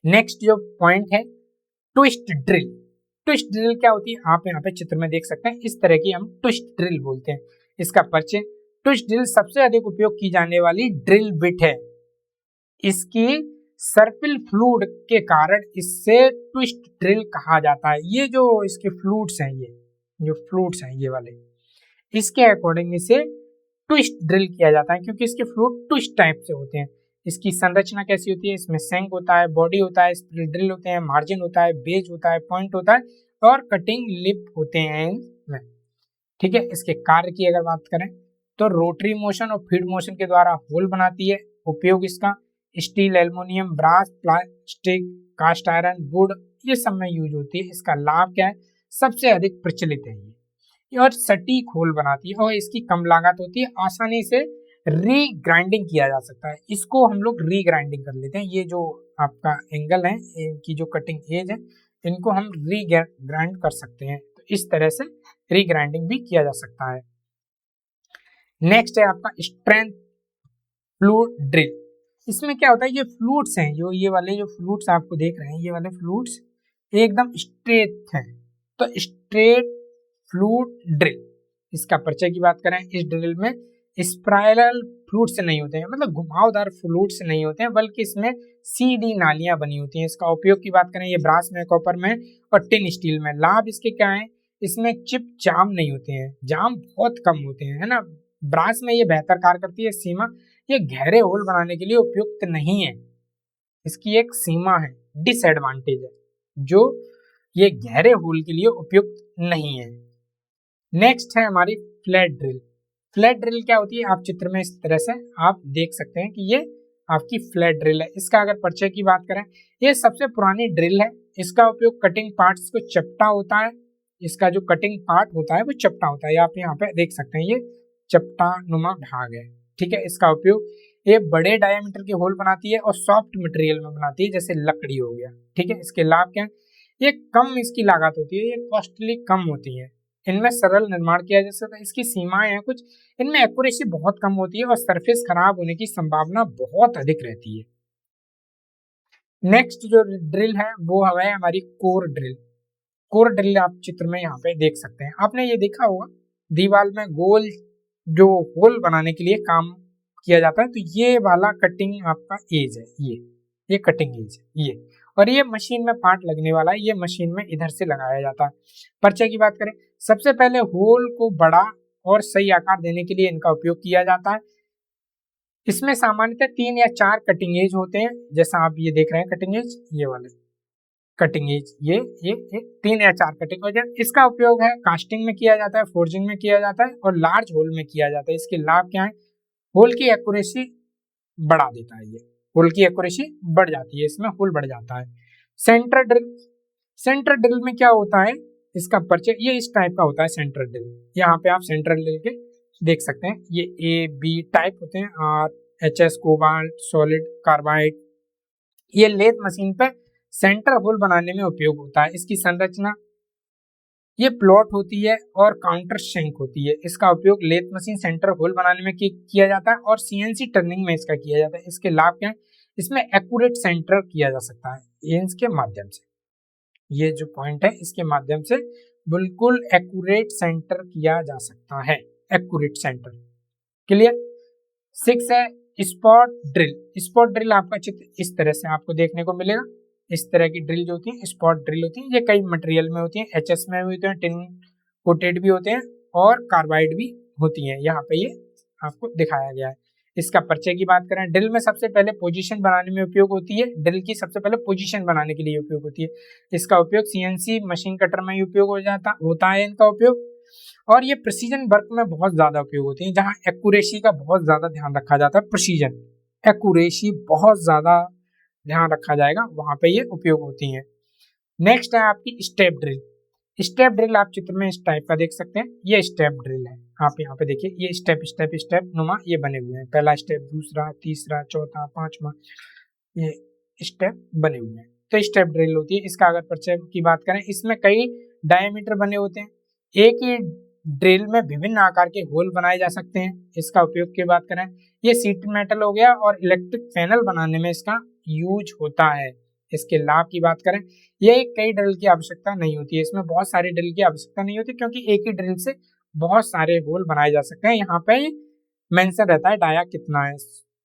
Next जो पॉइंट है ट्विस्ट ड्रिल। ट्विस्ट ड्रिल क्या होती है, आप यहाँ पे चित्र में देख सकते हैं, इस तरह की हम ट्विस्ट ड्रिल बोलते हैं। इसका परिचय, ट्विस्ट ड्रिल सबसे अधिक उपयोग की जाने वाली ड्रिल बिट है। इसकी सर्पिल फ्लूइड के कारण इससे ट्विस्ट ड्रिल कहा जाता है। ये जो इसके फ्लूइड्स हैं, ये जो फ्लूइड्स हैं ये वाले, इसके अकॉर्डिंग इसे ट्विस्ट ड्रिल किया जाता है, क्योंकि इसके फ्लूइड ट्विस्ट टाइप से होते हैं। इसकी संरचना कैसी होती है, इसमें सैंक होता है, बॉडी होता है, स्प्लिट ड्रिल होते हैं, मार्जिन होता है, बेज होता है, पॉइंट होता है, और कटिंग लिप होते हैं इसमें, ठीक है। इसके कार्य की अगर बात करें तो रोटरी मोशन और फीड मोशन के द्वारा होल बनाती है। उपयोग इसका steel, aluminium, brass, plastic, cast iron, wood, ये सब में यूज होती है। इसका लाभ क्या है, सबसे अधिक प्रचलित है ये, और सटीक होल बनाती है, और इसकी कम लागत होती है, आसानी से रीग्राइंडिंग किया जा सकता है। इसको हम लोग रीग्राइंडिंग कर लेते हैं। ये जो आपका एंगल है, इनकी जो कटिंग एज है, इनको हम रीग्राइंड कर सकते हैं, तो इस तरह से रीग्राइंडिंग भी किया जा सकता है। नेक्स्ट है आपका स्ट्रेंथ फ्लूइड ड्रिल। इसमें क्या होता है, ये फ्लूट्स हैं, जो ये वाले जो फ्लूट्स आपको देख रहे हैं, ये वाले फ्लूट्स एकदम स्ट्रेट हैं। तो स्ट्रेट फ्लूट ड्रिल, इसका परिचय की बात करें, इस ड्रिल में स्पाइरल फ्लूट से नहीं होते हैं, मतलब घुमावदार फ्लूट से नहीं होते हैं, बल्कि इसमें सीधी नालियां बनी होती हैं। इसका उपयोग की बात करें, ये ब्रास में, कॉपर में और टिन स्टील में। लाभ इसके क्या है, इसमें चिप जाम नहीं होते हैं, जाम बहुत कम होते हैं, है ना। ब्रास में ये बेहतर कार्य करती है। सीमा, ये गहरे होल बनाने के लिए उपयुक्त नहीं है, इसकी एक सीमा है, डिसएडवांटेज है, जो ये गहरे होल के लिए उपयुक्त नहीं है। नेक्स्ट है हमारी फ्लैट ड्रिल। फ्लैट ड्रिल क्या होती है, आप चित्र में इस तरह से आप देख सकते हैं कि ये आपकी फ्लैट ड्रिल है। इसका अगर परिचय की बात करें, ये सबसे पुरानी ड्रिल है। इसका उपयोग कटिंग पार्ट्स को चपटा होता है, इसका जो कटिंग पार्ट होता है वो चपटा होता है। आप यहाँ पे देख सकते हैं, ये चपटा नुमा भाग है, ठीक है। इसका उपयोग ये बड़े डायमीटर के होल बनाती है और सॉफ्ट मटेरियल में बनाती है, जैसे लकड़ी हो गया, ठीक है। इसके लाभ क्या है, ये कम इसकी लागत होती है, ये कॉस्टली कम होती है, इनमें सरल निर्माण किया जा सकता है। इसकी सीमाएं हैं कुछ, इनमें एक्यूरेसी बहुत कम होती है और सरफेस खराब होने की संभावना बहुत अधिक रहती है। नेक्स्ट जो ड्रिल है वो है हमारी कोर ड्रिल। कोर ड्रिल आप चित्र में यहाँ पे देख सकते हैं। आपने ये देखा होगा, दीवार में गोल जो होल बनाने के लिए काम किया जाता है, तो ये वाला कटिंग आपका एज है, ये कटिंग एज है ये, और ये मशीन में पार्ट लगने वाला है, ये मशीन में इधर से लगाया जाता है। परिचय की बात करें, सबसे पहले होल को बड़ा और सही आकार देने के लिए इनका उपयोग किया जाता है। इसमें सामान्यतः 3 या 4 कटिंग एज होते हैं, जैसा आप ये देख रहे हैं कटिंग एज, ये वाले कटिंग एज, ये 3 या 4 कटिंग एज। इसका उपयोग है कास्टिंग में किया जाता है, फोर्जिंग में किया जाता है और लार्ज होल में किया जाता है। इसके लाभ क्या है, होल की एक्यूरेसी बढ़ा देता है, ये होल की एक्यूरेसी बढ़ जाती है, इसमें होल बढ़ जाता है। सेंटर ड्रिल, सेंटर ड्रिल में क्या होता है, इसका परिचय ये इस टाइप का होता है सेंटर ड्रिल। यहाँ पे आप सेंटर ड्रिल के देख सकते हैं, ये ए बी टाइप होते हैं, RHS कोबाल्ट, सॉलिड कार्बाइड। ये लेथ मशीन पे सेंटर होल बनाने में उपयोग होता है। इसकी संरचना ये प्लॉट होती है और काउंटर शैंक होती है। इसका उपयोग लेथ मशीन सेंटर होल बनाने में किया जाता है और CNC टर्निंग में इसका किया जाता है। इसके लाभ क्या है, इसमें एक्यूरेट सेंटर किया जा सकता है इसके माध्यम से, ये जो पॉइंट है इसके माध्यम से बिल्कुल एक्यूरेट सेंटर किया जा सकता है, एक्यूरेट सेंटर। क्लियर। 6 है स्पॉट ड्रिल। स्पॉट ड्रिल आपका चित्र इस तरह से आपको देखने को मिलेगा। इस तरह की ड्रिल जो होती है स्पॉट ड्रिल होती है, ये कई मटेरियल में होती है, HS में भी होते हैं, टिन कोटेड भी होते हैं और कार्बाइड भी होती है। यहाँ पे ये आपको दिखाया गया है। इसका परिचय की बात करें, ड्रिल में सबसे पहले पोजीशन बनाने में उपयोग होती है, ड्रिल की सबसे पहले पोजीशन बनाने के लिए उपयोग होती है। इसका उपयोग CNC मशीन कटर में उपयोग होता है इनका उपयोग, और ये प्रिसीजन वर्क में बहुत ज्यादा उपयोग होती है, जहाँ एक्यूरेसी का बहुत ज्यादा ध्यान रखा जाता है। प्रिसीजन, एक्यूरेसी बहुत ज्यादा ध्यान रखा जाएगा, वहां पे ये उपयोग होती है। नेक्स्ट है आपकी स्टेप ड्रिल। स्टेप ड्रिल आप चित्र में इस टाइप का देख सकते हैं, ये स्टेप ड्रिल है। आप यहाँ पे देखिए, ये स्टेप स्टेप स्टेप नुमा ये बने हुए हैं, पहला स्टेप, दूसरा, तीसरा, चौथा, पांचवा, ये स्टेप बने हुए हैं। तो स्टेप ड्रिल होती है। इसका अगर परिचय की बात करें, इसमें कई डायमीटर बने होते हैं, एक ही ड्रिल में विभिन्न आकार के होल बनाए जा सकते हैं। इसका उपयोग की बात करें, ये शीट मेटल हो गया और इलेक्ट्रिक पैनल बनाने में इसका यूज होता है। इसके लाभ की बात करें, ये कई ड्रिल की आवश्यकता नहीं होती है, इसमें बहुत सारे ड्रिल की आवश्यकता नहीं होती, क्योंकि एक ही ड्रिल से बहुत सारे होल बनाए जा सकते हैं। यहाँ पे मेंशन रहता है डाया कितना है,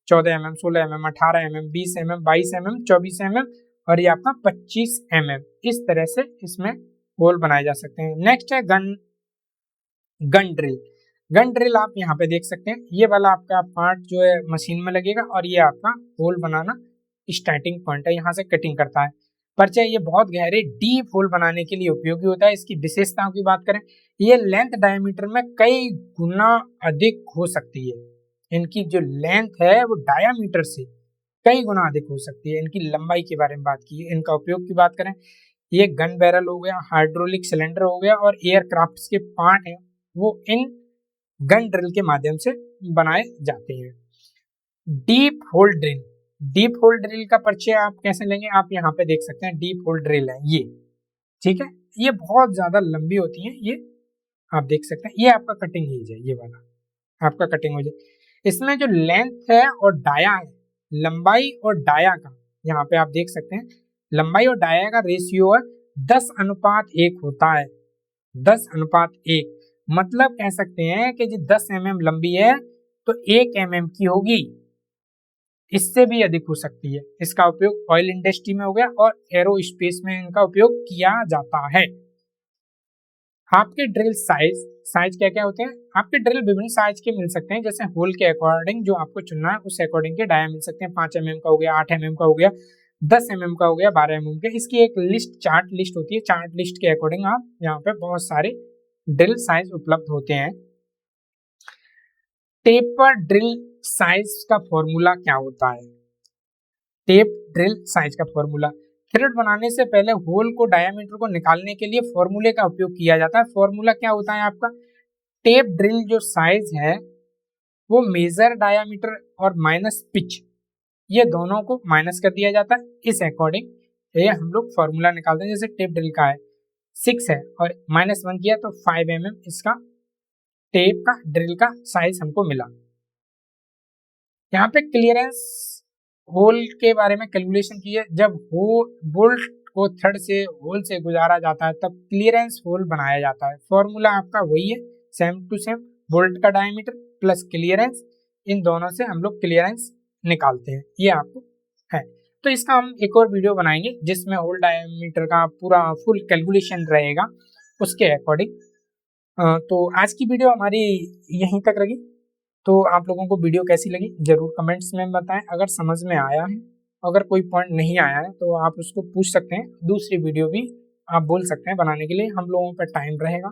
14 mm, 16 mm, 18 mm, 20 mm, 22 mm, 24 mm और ये आपका 25 mm। इस तरह से इसमें होल बनाए जा सकते हैं। नेक्स्ट है गन ड्रिल। गन ड्रिल आप यहाँ पे देख सकते हैं, ये वाला आपका पार्ट जो है मशीन में लगेगा और ये आपका होल बनाना स्टार्टिंग पॉइंट है, यहाँ से कटिंग करता है। परिचय, ये बहुत गहरे डीप होल बनाने के लिए उपयोगी होता है। इसकी विशेषताओं की बात करें, ये लेंथ डायमीटर में कई गुना अधिक हो सकती है। इनकी जो लेंथ है वो डायमीटर से कई गुना अधिक हो सकती है। इनकी लंबाई के बारे में बात की, इनका उपयोग की बात करें, ये गन बैरल हो गया, हाइड्रोलिक सिलेंडर हो गया और एयरक्राफ्ट के पार्ट हैं वो इन गन ड्रिल के माध्यम से बनाए जाते हैं। Deep hole drill. Deep hole drill का परिचय आप कैसे लेंगे, आप यहाँ पे देख सकते हैं, डीप होल ड्रिल है ये, ठीक है। ये बहुत ज्यादा लंबी होती है, ये आप देख सकते हैं, ये आपका कटिंग एज है, ये वाला आपका कटिंग एज है। इसमें जो लेंथ है और डाया है लंबाई और डाया का, यहाँ पे आप देख सकते हैं लंबाई और डाया का रेशियो है 10:1 होता है। 10:1 मतलब कह सकते हैं कि जो 10 mm लंबी है तो 1 mm की होगी, इससे भी अधिक हो सकती है। इसका उपयोग ऑयल इंडस्ट्री में हो गया और एरोस्पेस में इनका उपयोग किया जाता है। आपके ड्रिल साइज क्या क्या होते हैं? आपके ड्रिल विभिन्न साइज के मिल सकते हैं, जैसे होल के अकॉर्डिंग जो आपको चुनना है उस अकॉर्डिंग के डाया मिल सकते हैं। 5 mm का हो गया, 8 mm का हो गया, 10 mm का हो गया, 12 mm का। इसकी एक चार्ट लिस्ट होती है। चार्ट लिस्ट के अकॉर्डिंग आप यहाँ पे बहुत सारे ड्रिल साइज उपलब्ध होते हैं। टेपर ड्रिल साइज का फॉर्मूला क्या होता है? टेप ड्रिल साइज का फॉर्मूला, थ्रेड बनाने से पहले होल को डायमीटर को निकालने के लिए फॉर्मूले का उपयोग किया जाता है। फॉर्मूला क्या होता है आपका? टेप ड्रिल जो साइज है वो मेजर डायमीटर और माइनस पिच, ये दोनों को माइनस कर दिया जाता है। इस अकॉर्डिंग ये हम लोग फॉर्मूला निकालते हैं। जैसे टेप ड्रिल का है 6 है और -1 किया तो 5 mm इसका टेप का ड्रिल का साइज हमको मिला। यहाँ पे क्लियरेंस होल के बारे में कैलकुलेशन की है। जब बोल्ट को थ्रेड से होल से गुजारा जाता है तब क्लियरेंस होल बनाया जाता है। फॉर्मूला आपका वही है, सेम टू सेम, बोल्ट का डायमीटर प्लस क्लियरेंस, इन दोनों से हम लोग क्लियरेंस निकालते हैं। ये आपको है। तो इसका हम एक और वीडियो बनाएंगे जिसमें होल डायमीटर का पूरा फुल कैलकुलेशन रहेगा उसके अकॉर्डिंग। तो आज की वीडियो हमारी यहीं तक रही। तो आप लोगों को वीडियो कैसी लगी जरूर कमेंट्स में बताएं। अगर समझ में आया है, अगर कोई पॉइंट नहीं आया है तो आप उसको पूछ सकते हैं। दूसरी वीडियो भी आप बोल सकते हैं बनाने के लिए, हम लोगों पर टाइम रहेगा।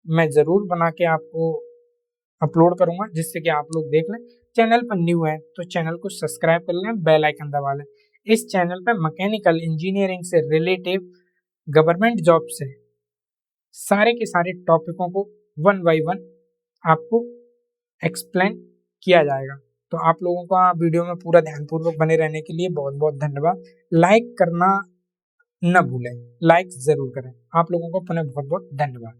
मैं ज़रूर बना के आपको अपलोड करूंगा जिससे कि आप लोग देख लें। चैनल पर न्यू है तो चैनल को सब्सक्राइब कर लें, बेल आइकन दबा लें। इस चैनल पर मैकेनिकल इंजीनियरिंग से रिलेटिव गवर्नमेंट जॉब से सारे के सारे टॉपिकों को 1 बाय 1 आपको एक्सप्लेन किया जाएगा। तो आप लोगों का वीडियो में पूरा ध्यानपूर्वक बने रहने के लिए बहुत बहुत धन्यवाद। लाइक करना न भूलें, लाइक जरूर करें। आप लोगों को पुनः बहुत बहुत धन्यवाद।